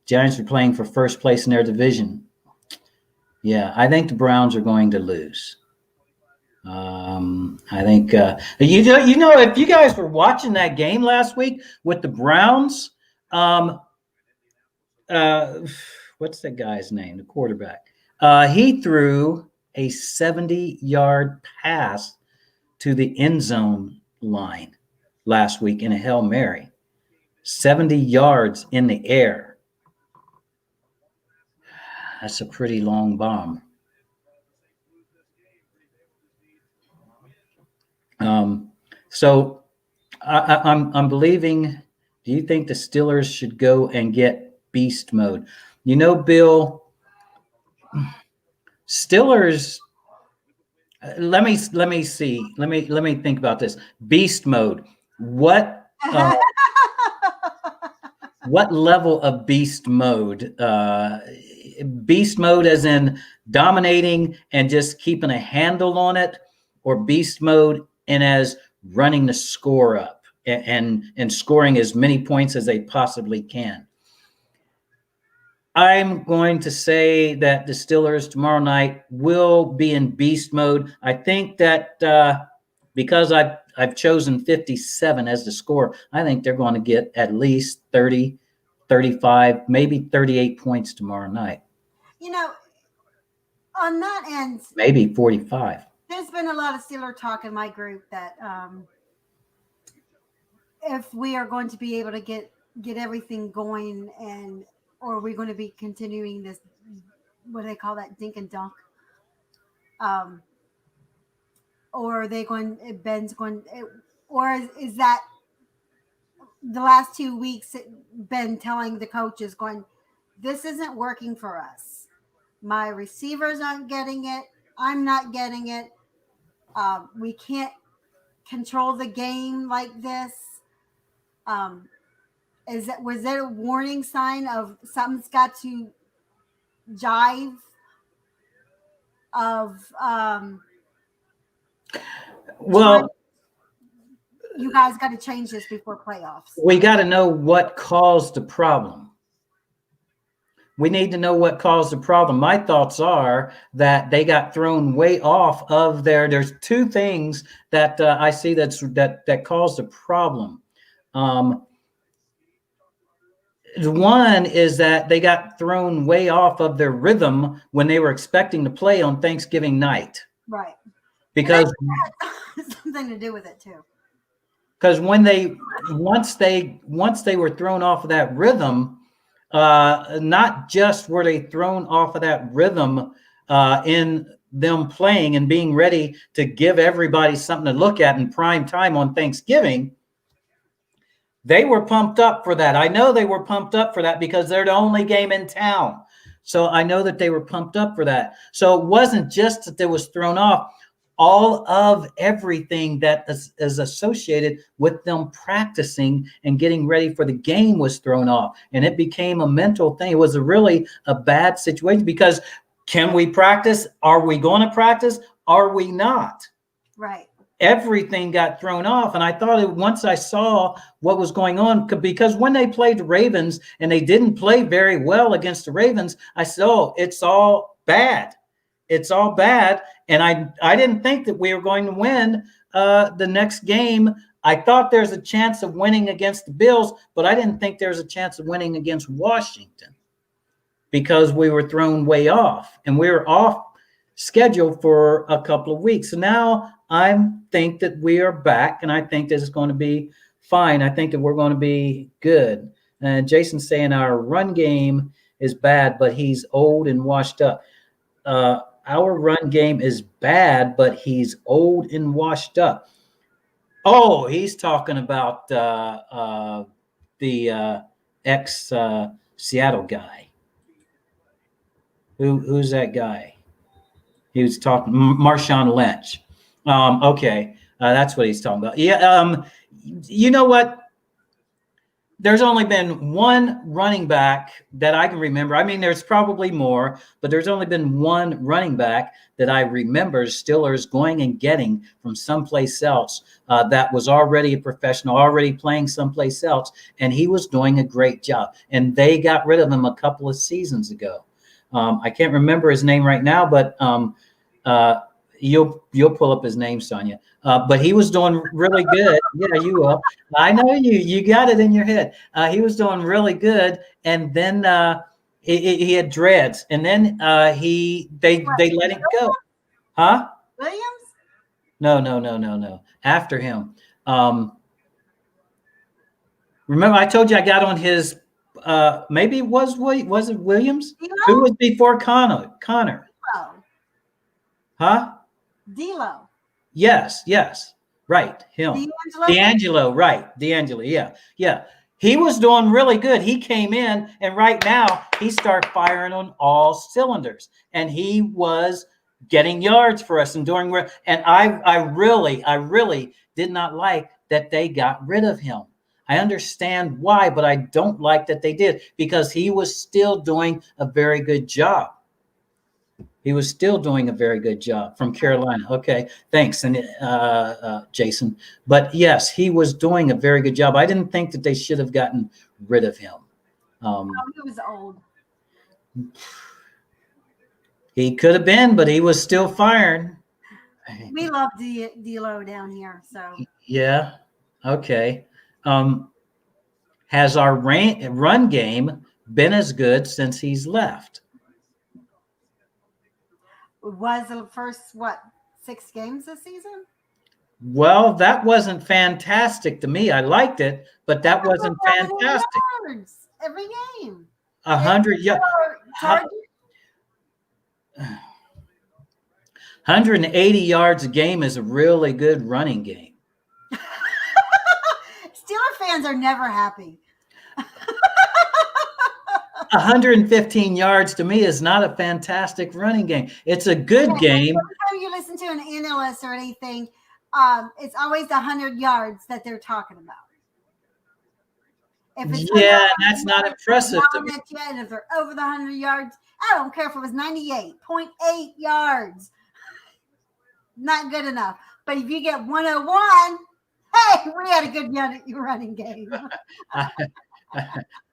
Speaker 1: Giants are playing for first place in their division. Yeah, I think the Browns are going to lose. I think you know if you guys were watching that game last week with the Browns, what's that guy's name? The quarterback. He threw a 70-yard pass to the end zone line last week in a Hail Mary. 70 yards in the air. That's a pretty long bomb. So I'm believing. Do you think the Steelers should go and get beast mode? You know, Bill, Steelers. Let me see. Let me think about this. Beast mode. What level of beast mode? Beast mode as in dominating and just keeping a handle on it, or beast mode and as running the score up and scoring as many points as they possibly can. I'm going to say that the Steelers tomorrow night will be in beast mode. I think that because I've chosen 57 as the score, I think they're going to get at least 30, 35, maybe 38 points tomorrow night.
Speaker 2: You know, on that end,
Speaker 1: maybe 45.
Speaker 2: There's been a lot of Steeler talk in my group that if we are going to be able to get everything going, and or are we going to be continuing this, what do they call that, dink and dunk? Or are they going, Ben's going, or is that the last 2 weeks Ben telling the coaches going, this isn't working for us. My receivers aren't getting it. I'm not getting it. We can't control the game like this. Was that a warning sign of something's got to jive?
Speaker 1: Well,
Speaker 2: you guys got to change this before playoffs.
Speaker 1: We got to know what caused the problem. We need to know what caused the problem. My thoughts are that they got thrown way off of there's two things that I see that caused the problem. One is that they got thrown way off of their rhythm when they were expecting to play on Thanksgiving night.
Speaker 2: Right.
Speaker 1: Because
Speaker 2: something to do with it too.
Speaker 1: Because once they were thrown off of that rhythm, not just were they thrown off of that rhythm in them playing and being ready to give everybody something to look at in prime time on Thanksgiving, they were pumped up for that. I know they were pumped up for that because they're the only game in town. So I know that they were pumped up for that. So it wasn't just that they was thrown off. All of everything that is associated with them practicing and getting ready for the game was thrown off. And it became a mental thing. It was really a bad situation because can we practice? Are we going to practice? Are we not?
Speaker 2: Right.
Speaker 1: Everything got thrown off. And I thought once I saw what was going on, because when they played the Ravens and they didn't play very well against the Ravens, I said, oh, it's all bad. It's all bad. And I didn't think that we were going to win the next game. I thought there's a chance of winning against the Bills, but I didn't think there was a chance of winning against Washington because we were thrown way off and we were off schedule for a couple of weeks. So now I think that we are back and I think that it's going to be fine. I think that we're going to be good. And Jason's saying our run game is bad, but he's old and washed up. Our run game is bad, but he's old and washed up. Oh, he's talking about the ex Seattle guy. Who's that guy? He was talking Marshawn Lynch. Okay, that's what he's talking about. Yeah. You know what? there's only been one running back that I can remember. I mean, there's probably more, but there's only been one running back that I remember Steelers going and getting from someplace else that was already a professional, already playing someplace else, and he was doing a great job. And they got rid of him a couple of seasons ago. I can't remember his name right now, but you'll pull up his name, Sonia. But he was doing really good. Yeah, you will. I know you got it in your head. He was doing really good, and then he had dreads, and then they let him go. Huh?
Speaker 2: Williams?
Speaker 1: No. After him. Remember, I told you I got on his. Maybe it was it Williams? Who was before Connor?
Speaker 2: Oh.
Speaker 1: Huh?
Speaker 2: D'Lo.
Speaker 1: Yes, right, him. D'Angelo, right, D'Angelo, yeah. He was doing really good. He came in, and right now he started firing on all cylinders, and he was getting yards for us and doing well. And I really did not like that they got rid of him. I understand why, but I don't like that they did, because he was still doing a very good job. He was still doing a very good job from Carolina. Okay, thanks, and Jason. But yes, he was doing a very good job. I didn't think that they should have gotten rid of him.
Speaker 2: He was old.
Speaker 1: He could have been, but he was still firing.
Speaker 2: We love D'Lo down here, so.
Speaker 1: Yeah. Okay. Has our run game been as good since he's left?
Speaker 2: Was the first 6 games this season?
Speaker 1: Well, that wasn't fantastic to me. I liked it, but that wasn't fantastic.
Speaker 2: Yards every game.
Speaker 1: 100 yards. 180 yards a game is a really good running game.
Speaker 2: Steeler fans are never happy.
Speaker 1: 115 yards to me is not a fantastic running game. It's a good game.
Speaker 2: Every time you listen to an analyst or anything, it's always the 100 yards that they're talking about.
Speaker 1: If it's that's not impressive to me.
Speaker 2: And if they're over the 100 yards, I don't care if it was 98.8 yards. Not good enough. But if you get 101, hey, we had a good running game.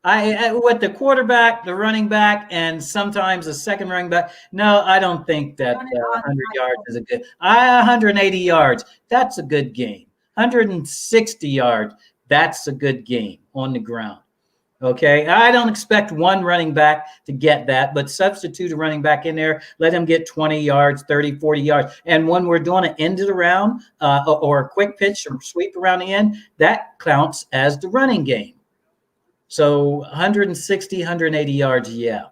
Speaker 1: I with the quarterback, the running back, and sometimes the second running back. No, I don't think that 100 yards is a good. 180 yards, that's a good game. 160 yards, that's a good game on the ground. Okay, I don't expect one running back to get that, but substitute a running back in there, let him get 20 yards, 30, 40 yards. And when we're doing an end of the round or a quick pitch or sweep around the end, that counts as the running game. So 160, 180 yards, yeah.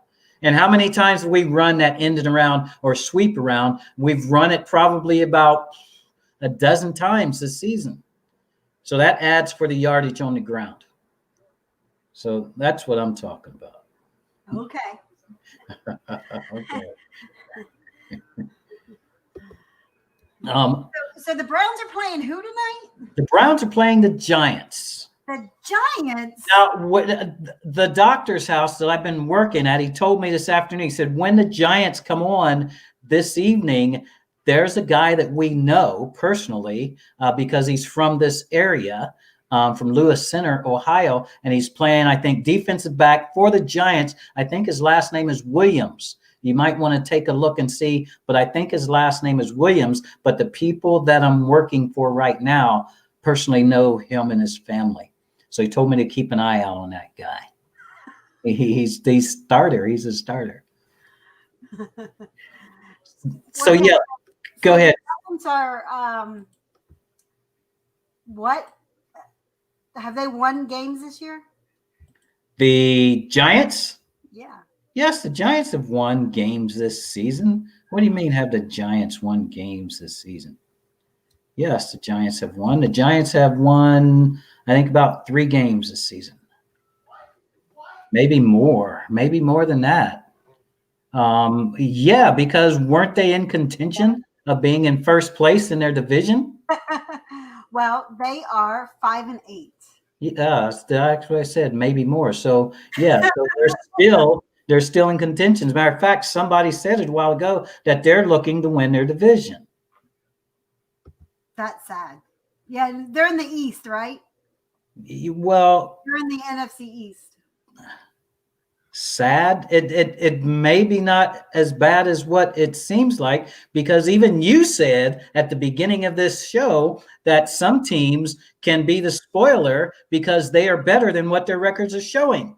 Speaker 1: And how many times have we run that end of the round or sweep around? We've run it probably about a dozen times this season. So that adds for the yardage on the ground. So that's what I'm talking about.
Speaker 2: Okay.
Speaker 1: Okay.
Speaker 2: So the Browns are playing who tonight?
Speaker 1: The Browns are playing the Giants.
Speaker 2: The Giants?
Speaker 1: Now, the doctor's house that I've been working at, he told me this afternoon, he said, when the Giants come on this evening, there's a guy that we know personally because he's from this area. From Lewis Center, Ohio, and he's playing, I think, defensive back for the Giants. I think his last name is Williams. You might want to take a look and see, but I think his last name is Williams. But the people that I'm working for right now personally know him and his family. So he told me to keep an eye out on that guy. He's the starter. He's a starter. So, yeah, go ahead.
Speaker 2: The Falcons are, what? Have they won games this year?
Speaker 1: The Giants?
Speaker 2: Yeah.
Speaker 1: Yes, the Giants have won games this season. What do you mean have the Giants won games this season? Yes, the Giants have won. The Giants have won, I think, about 3 games this season. Maybe more than that. Yeah, because weren't they in contention of being in first place in their division?
Speaker 2: Well, they are 5-8.
Speaker 1: Yeah, that's what I said, maybe more. So yeah, so they're still in contention. As a matter of fact, somebody said it a while ago that they're looking to win their division.
Speaker 2: That's sad. Yeah, they're in the East, right?
Speaker 1: Well,
Speaker 2: They're in the NFC East.
Speaker 1: sad. It may be not as bad as what it seems like, because even you said at the beginning of this show that some teams can be the spoiler because they are better than what their records are showing.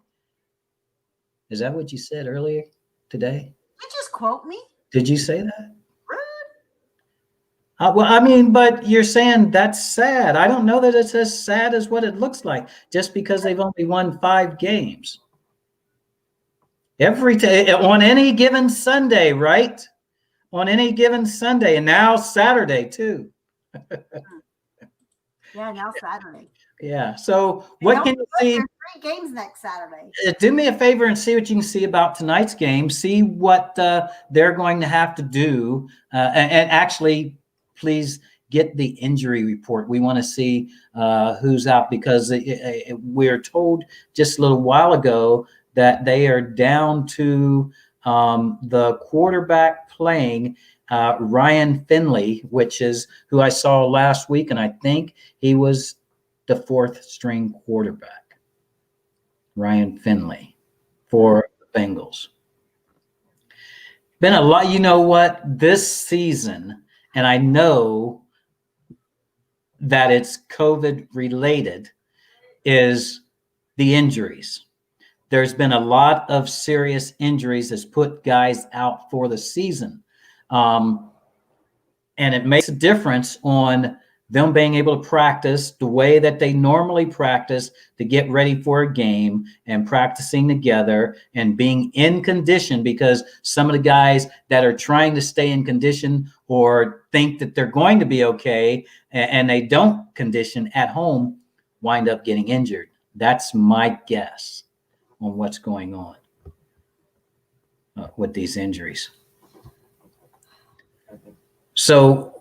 Speaker 1: Is that what you said earlier today?
Speaker 2: You just quote me.
Speaker 1: Did you say that? Well, I mean, but you're saying that's sad. I don't know that it's as sad as what it looks like, just because they've only won 5 games. On any given Sunday, right? On any given Sunday, and now Saturday too.
Speaker 2: Yeah, now Saturday.
Speaker 1: Yeah. So what can you see?
Speaker 2: There's 3 games next Saturday.
Speaker 1: Do me a favor and see what you can see about tonight's game. See what they're going to have to do, and actually, please get the injury report. We want to see who's out, because we're told just a little while ago that they are down to the quarterback playing, Ryan Finley, which is who I saw last week, and I think he was the 4th string quarterback, Ryan Finley, for the Bengals. Been a lot, you know what, this season, and I know that it's COVID related, is the injuries. There's been a lot of serious injuries that's put guys out for the season. And it makes a difference on them being able to practice the way that they normally practice to get ready for a game, and practicing together and being in condition, because some of the guys that are trying to stay in condition or think that they're going to be okay and they don't condition at home wind up getting injured. That's my guess on what's going on with these injuries. So,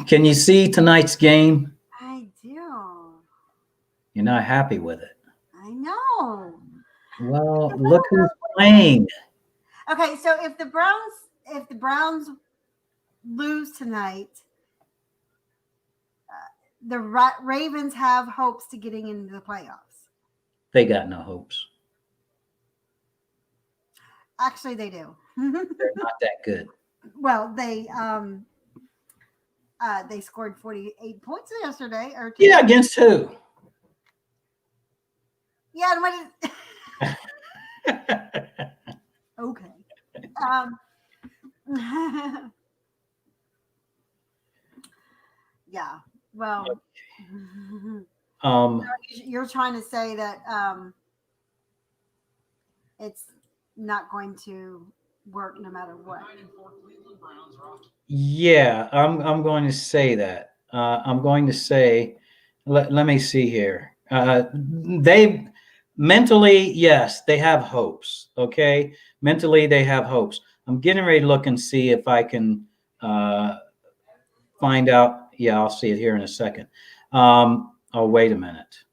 Speaker 1: can you see tonight's game?
Speaker 2: I do.
Speaker 1: You're not happy with it.
Speaker 2: I know.
Speaker 1: Well, look who's playing.
Speaker 2: Okay, so if the Browns lose tonight, the Ravens have hopes to getting into the playoffs.
Speaker 1: They got no hopes.
Speaker 2: Actually, they do.
Speaker 1: They're not that good.
Speaker 2: Well, they scored 48 points yesterday.
Speaker 1: Yeah, against who?
Speaker 2: Yeah, and what is okay. Yeah. Well, you're trying to say that it's not going to work no matter what.
Speaker 1: Yeah, I'm going to say that. I'm going to say, let me see here. They mentally, yes, they have hopes. Okay, mentally they have hopes. I'm getting ready to look and see if I can find out. Yeah, I'll see it here in a second. Oh, wait a minute.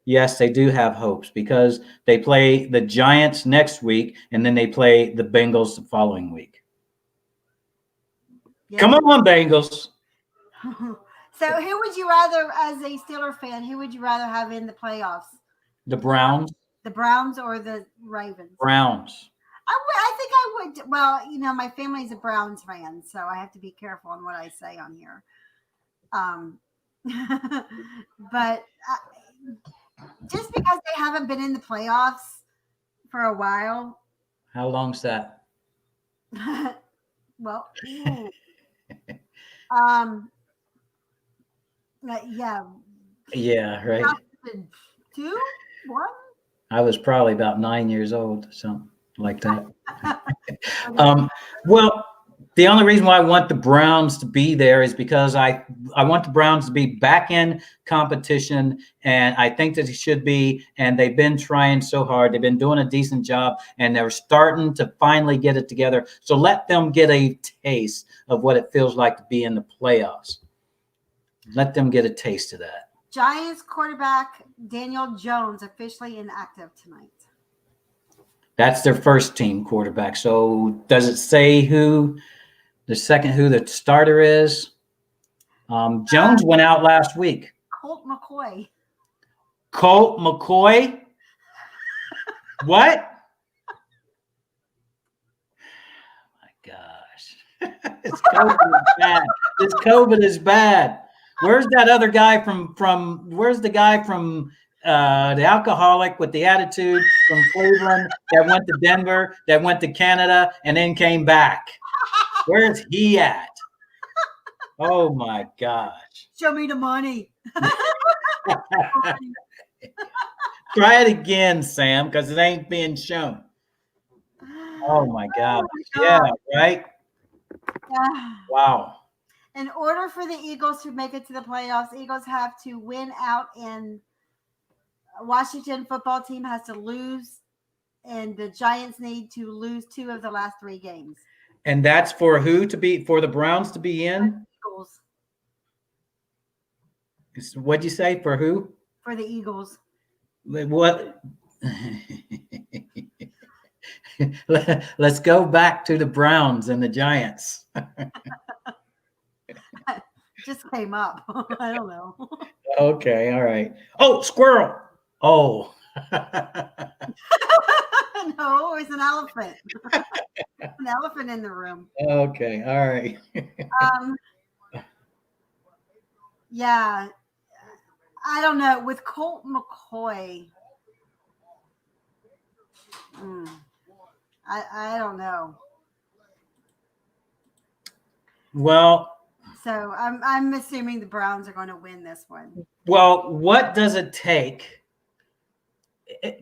Speaker 1: Yes, they do have hopes, because they play the Giants next week, and then they play the Bengals the following week. Yeah. Come on, Bengals.
Speaker 2: So who would you rather, as a Steeler fan, who would you rather have in the playoffs?
Speaker 1: The Browns?
Speaker 2: The Browns or the Ravens?
Speaker 1: Browns.
Speaker 2: I think I would. Well, you know, my family's a Browns fan, so I have to be careful on what I say on here. But just because they haven't been in the playoffs for a while.
Speaker 1: How long's that?
Speaker 2: Well, yeah.
Speaker 1: Yeah, right.
Speaker 2: 2, 1.
Speaker 1: I was probably about 9 years old, something like that. Well, the only reason why I want the Browns to be there is because I want the Browns to be back in competition, and I think that it should be, and they've been trying so hard. They've been doing a decent job, and they're starting to finally get it together. So let them get a taste of what it feels like to be in the playoffs. Let them get a taste of that.
Speaker 2: Giants quarterback Daniel Jones officially inactive tonight.
Speaker 1: That's their first team quarterback. So does it say who the starter is? Jones went out last week.
Speaker 2: Colt McCoy.
Speaker 1: Colt McCoy? What? My gosh. This COVID is bad. This COVID is bad. Where's that other guy where's the guy from the alcoholic with the attitude from Cleveland that went to Denver, that went to Canada, and then came back? Where's he at? Oh my gosh.
Speaker 2: Show me the money.
Speaker 1: Try it again, Sam, because it ain't being shown. Oh my gosh. Yeah, right? Wow.
Speaker 2: In order for the Eagles to make it to the playoffs, Eagles have to win out, and Washington football team has to lose, and the Giants need to lose 2 of the last 3 games.
Speaker 1: And that's for who to be, for the Browns to be in?
Speaker 2: Eagles.
Speaker 1: What'd you say, for who?
Speaker 2: For the Eagles.
Speaker 1: What? Let's go back to the Browns and the Giants.
Speaker 2: Just came up. I don't know.
Speaker 1: Okay, all right. Oh, squirrel. Oh.
Speaker 2: No, it's an elephant. An elephant in the room.
Speaker 1: Okay, all right.
Speaker 2: Yeah. I don't know. With Colt McCoy, I don't know.
Speaker 1: Well,
Speaker 2: so I'm assuming the Browns are going to win this one.
Speaker 1: Well, what does it take for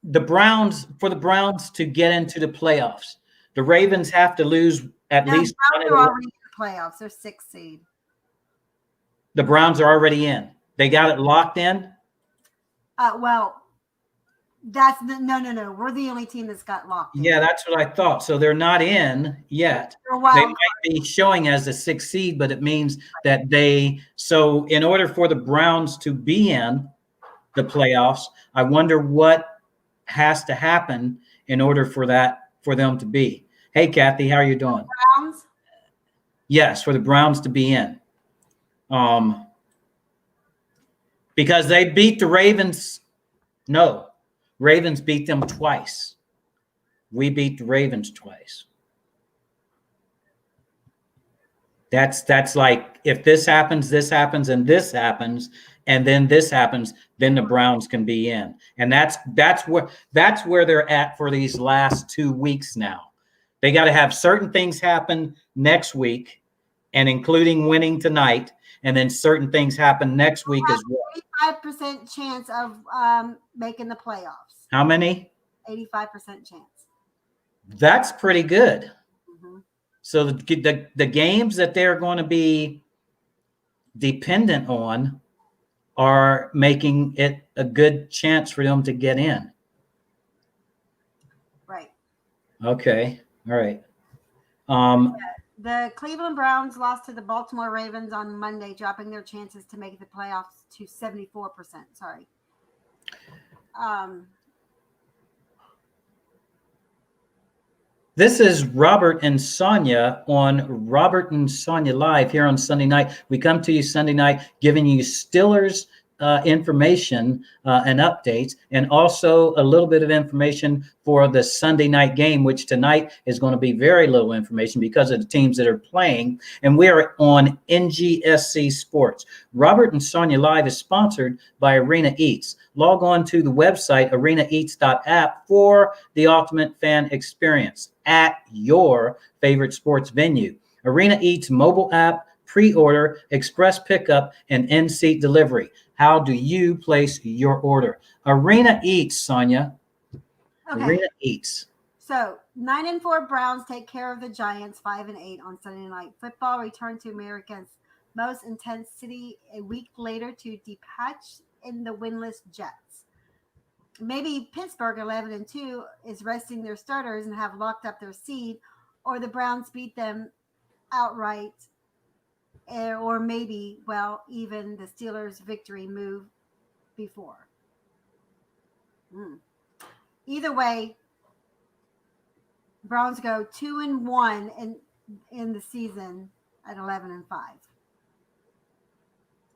Speaker 1: the Browns to get into the playoffs? The Ravens have to lose at least.
Speaker 2: The Browns are already in the playoffs. They're 6th seed.
Speaker 1: The Browns are already in. They got it locked in.
Speaker 2: Well, that's no. We're the only team that's got locked in.
Speaker 1: Yeah, that's what I thought. So they're not in yet. They might be showing as a 6th seed, but it means that so in order for the Browns to be in the playoffs, I wonder what has to happen in order for them to be. Hey, Kathy, how are you doing?
Speaker 2: Browns?
Speaker 1: Yes, for the Browns to be in. Because they beat the Ravens. No, Ravens beat them twice. We beat the Ravens twice. That's like, if this happens, and this happens, and then this happens, then the Browns can be in. And that's where they're at for these last 2 weeks now. They got to have certain things happen next week, and including winning tonight, and then certain things happen next week as well.
Speaker 2: 85% chance of making the playoffs.
Speaker 1: How many?
Speaker 2: 85% chance.
Speaker 1: That's pretty good.
Speaker 2: Mm-hmm.
Speaker 1: So the games that they're going to be dependent on are making it a good chance for them to get in.
Speaker 2: Right.
Speaker 1: Okay. All right.
Speaker 2: The Cleveland Browns lost to the Baltimore Ravens on Monday, dropping their chances to make the playoffs to 74%. Sorry.
Speaker 1: This is Robert and Sonia on Robert and Sonia Live here on Sunday night. We come to you Sunday night giving you Steelers information and updates, and also a little bit of information for the Sunday night game, which tonight is going to be very little information because of the teams that are playing. And we are on NGSC Sports. Robert and Sonia Live is sponsored by Arena Eats. Log on to the website arenaeats.app for the ultimate fan experience at your favorite sports venue. Arena Eats mobile app, pre-order, express pickup, and in-seat delivery. How do you place your order? Arena Eats, Sonia. Okay. Arena Eats.
Speaker 2: So 9-4 Browns take care of the Giants 5-8 on Sunday Night Football. Return to America's most intense city a week later to depatch in the winless Jets. Maybe Pittsburgh 11-2 is resting their starters and have locked up their seed, or the Browns beat them outright or maybe, well, even the Steelers' victory move before. Either way, Browns go 2-1 in the season at 11-5.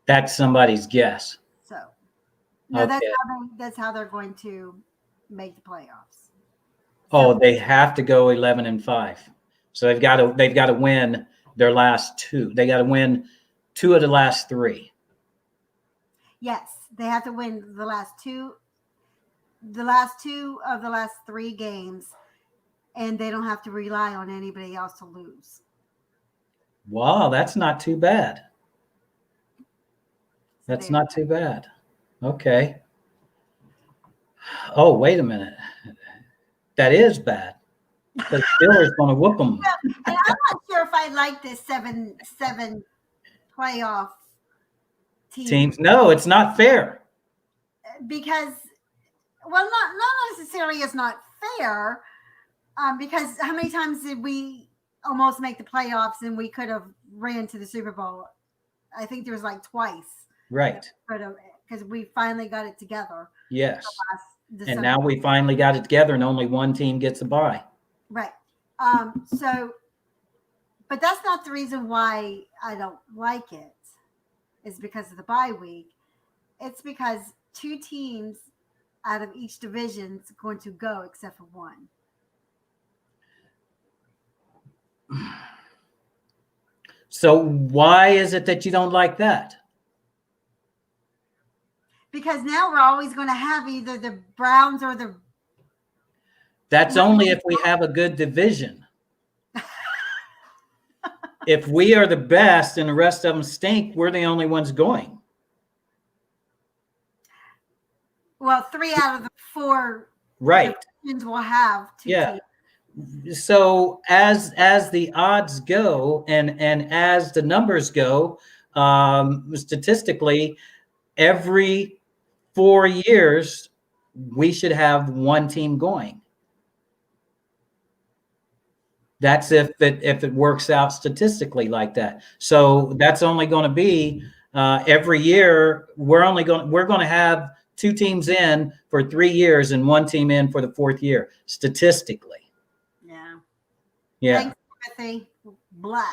Speaker 1: That's somebody's guess.
Speaker 2: So, no,
Speaker 1: Okay.
Speaker 2: that's how they're going to make the playoffs.
Speaker 1: Oh, they have to go 11-5. So they've got to win their last two. They got to win 2 of the last 3.
Speaker 2: Yes, they have to win the last two of the last 3 games, and they don't have to rely on anybody else to lose.
Speaker 1: Wow, that's not too bad. That's not too bad. Okay. Oh, wait a minute. That is bad. The Steelers going to whoop them.
Speaker 2: And I'm not sure if I like this 7 playoff
Speaker 1: Teams. No, it's not fair.
Speaker 2: Because, well, not necessarily it's not fair, because how many times did we almost make the playoffs and we could have ran to the Super Bowl? I think there was like twice.
Speaker 1: Right.
Speaker 2: Because we finally got it together.
Speaker 1: Yes. And now we finally got it together and only one team gets a bye.
Speaker 2: Right. So, but that's not the reason why I don't like it. It's because of the bye week. It's because 2 teams out of each division is going to go except for one.
Speaker 1: So why is it that you don't like that?
Speaker 2: Because now we're always going to have either the Browns or the...
Speaker 1: That's only if we have a good division. If we are the best and the rest of them stink, we're the only ones going.
Speaker 2: Well, 3 out of the 4
Speaker 1: right
Speaker 2: divisions will have 2 teams.
Speaker 1: So as the odds go and as the numbers go, statistically, every 4 years we should have one team going. That's if it works out statistically like that. So that's only going to be every year. We're going to have 2 teams in for 3 years and 1 team in for the 4th year statistically. Yeah.
Speaker 2: Thanks, Timothy. Blah.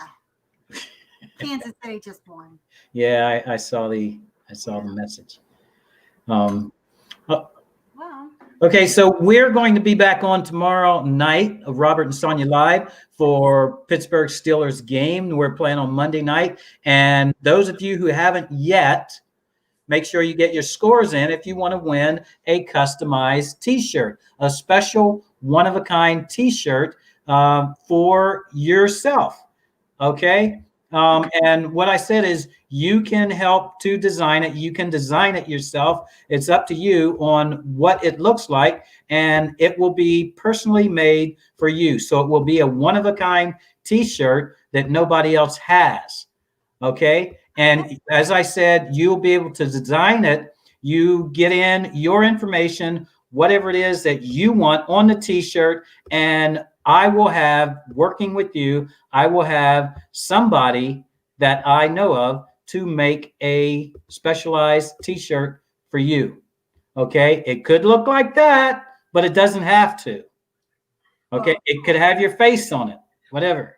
Speaker 2: Kansas City just won.
Speaker 1: Yeah, I saw the message. Okay, so we're going to be back on tomorrow night of Robert and Sonia Live for Pittsburgh Steelers game. We're playing on Monday night. And those of you who haven't yet, make sure you get your scores in if you want to win a customized T-shirt, a special one-of-a-kind T-shirt for yourself. Okay? And what I said is you can help to design it. You can design it yourself. It's up to you on what it looks like, and it will be personally made for you. So it will be a one-of-a-kind T-shirt that nobody else has. Okay? And as I said, you'll be able to design it. You get in your information, whatever it is that you want on the T-shirt, and I will have, working with you, I will have somebody that I know of to make a specialized T-shirt for you. Okay? It could look like that, but it doesn't have to. Okay? It could have your face on it, whatever.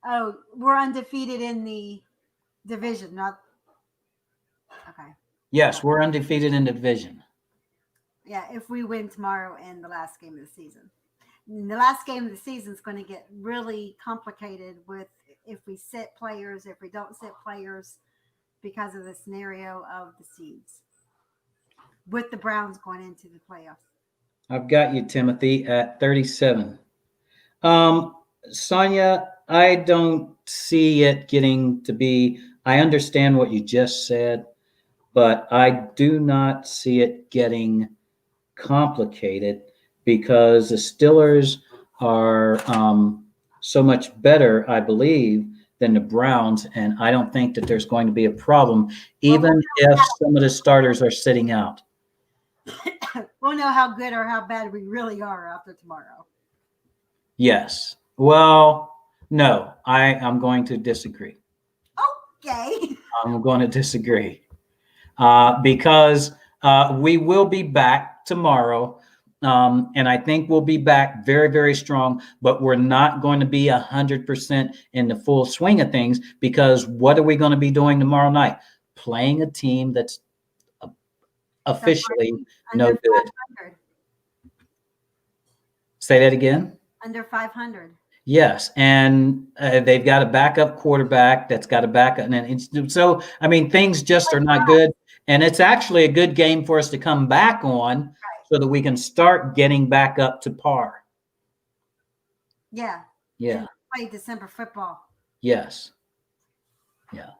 Speaker 2: Oh, we're undefeated in the division, not... Okay.
Speaker 1: Yes, we're undefeated in the division.
Speaker 2: Yeah, if we win tomorrow and the last game of the season. And the last game of the season is going to get really complicated with if we sit players, if we don't sit players, because of the scenario of the seeds. With the Browns going into the playoffs.
Speaker 1: I've got you, Timothy, at 37. Sonia, I don't see it getting to be, I understand what you just said, but I do not see it getting complicated because the Steelers are so much better, I believe, than the Browns, and I don't think that there's going to be a problem, even if some of the starters are sitting out.
Speaker 2: We'll know how good or how bad we really are after tomorrow.
Speaker 1: Yes. Well, no, I'm going to disagree.
Speaker 2: Okay.
Speaker 1: I'm going to disagree because we will be back tomorrow. And I think we'll be back very, very strong, but we're not going to be 100% in the full swing of things, because what are we going to be doing tomorrow night? Playing a team that's officially no
Speaker 2: Under
Speaker 1: good.
Speaker 2: 500.
Speaker 1: Say that again.
Speaker 2: Under 500.
Speaker 1: Yes, and they've got a backup quarterback that's got a backup, and so I mean things just are not good. And it's actually a good game for us to come back on, so that we can start getting back up to par.
Speaker 2: Yeah.
Speaker 1: Yeah.
Speaker 2: And play December football.
Speaker 1: Yes. Yeah.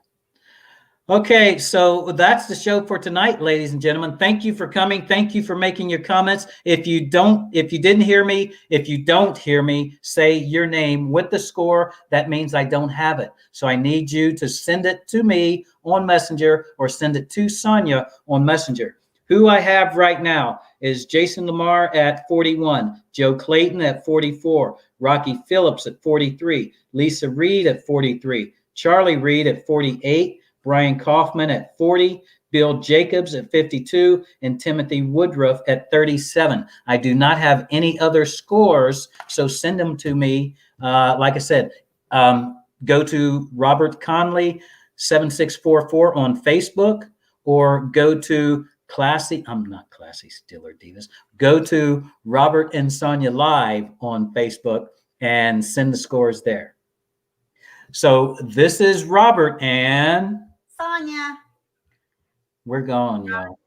Speaker 1: Okay, so that's the show for tonight, ladies and gentlemen. Thank you for coming. Thank you for making your comments. If you didn't hear me, if you don't hear me say your name with the score, that means I don't have it. So I need you to send it to me on Messenger, or send it to Sonia on Messenger. Who I have right now is Jason Lamar at 41, Joe Clayton at 44, Rocky Phillips at 43, Lisa Reed at 43, Charlie Reed at 48, Brian Kaufman at 40, Bill Jacobs at 52, and Timothy Woodruff at 37. I do not have any other scores, so send them to me. Like I said, go to Robert Conley 7644 on Facebook, or go to Steeler Divas. Go to Robert and Sonia Live on Facebook and send the scores there. So this is Robert and
Speaker 2: Sonia.
Speaker 1: We're gone, y'all.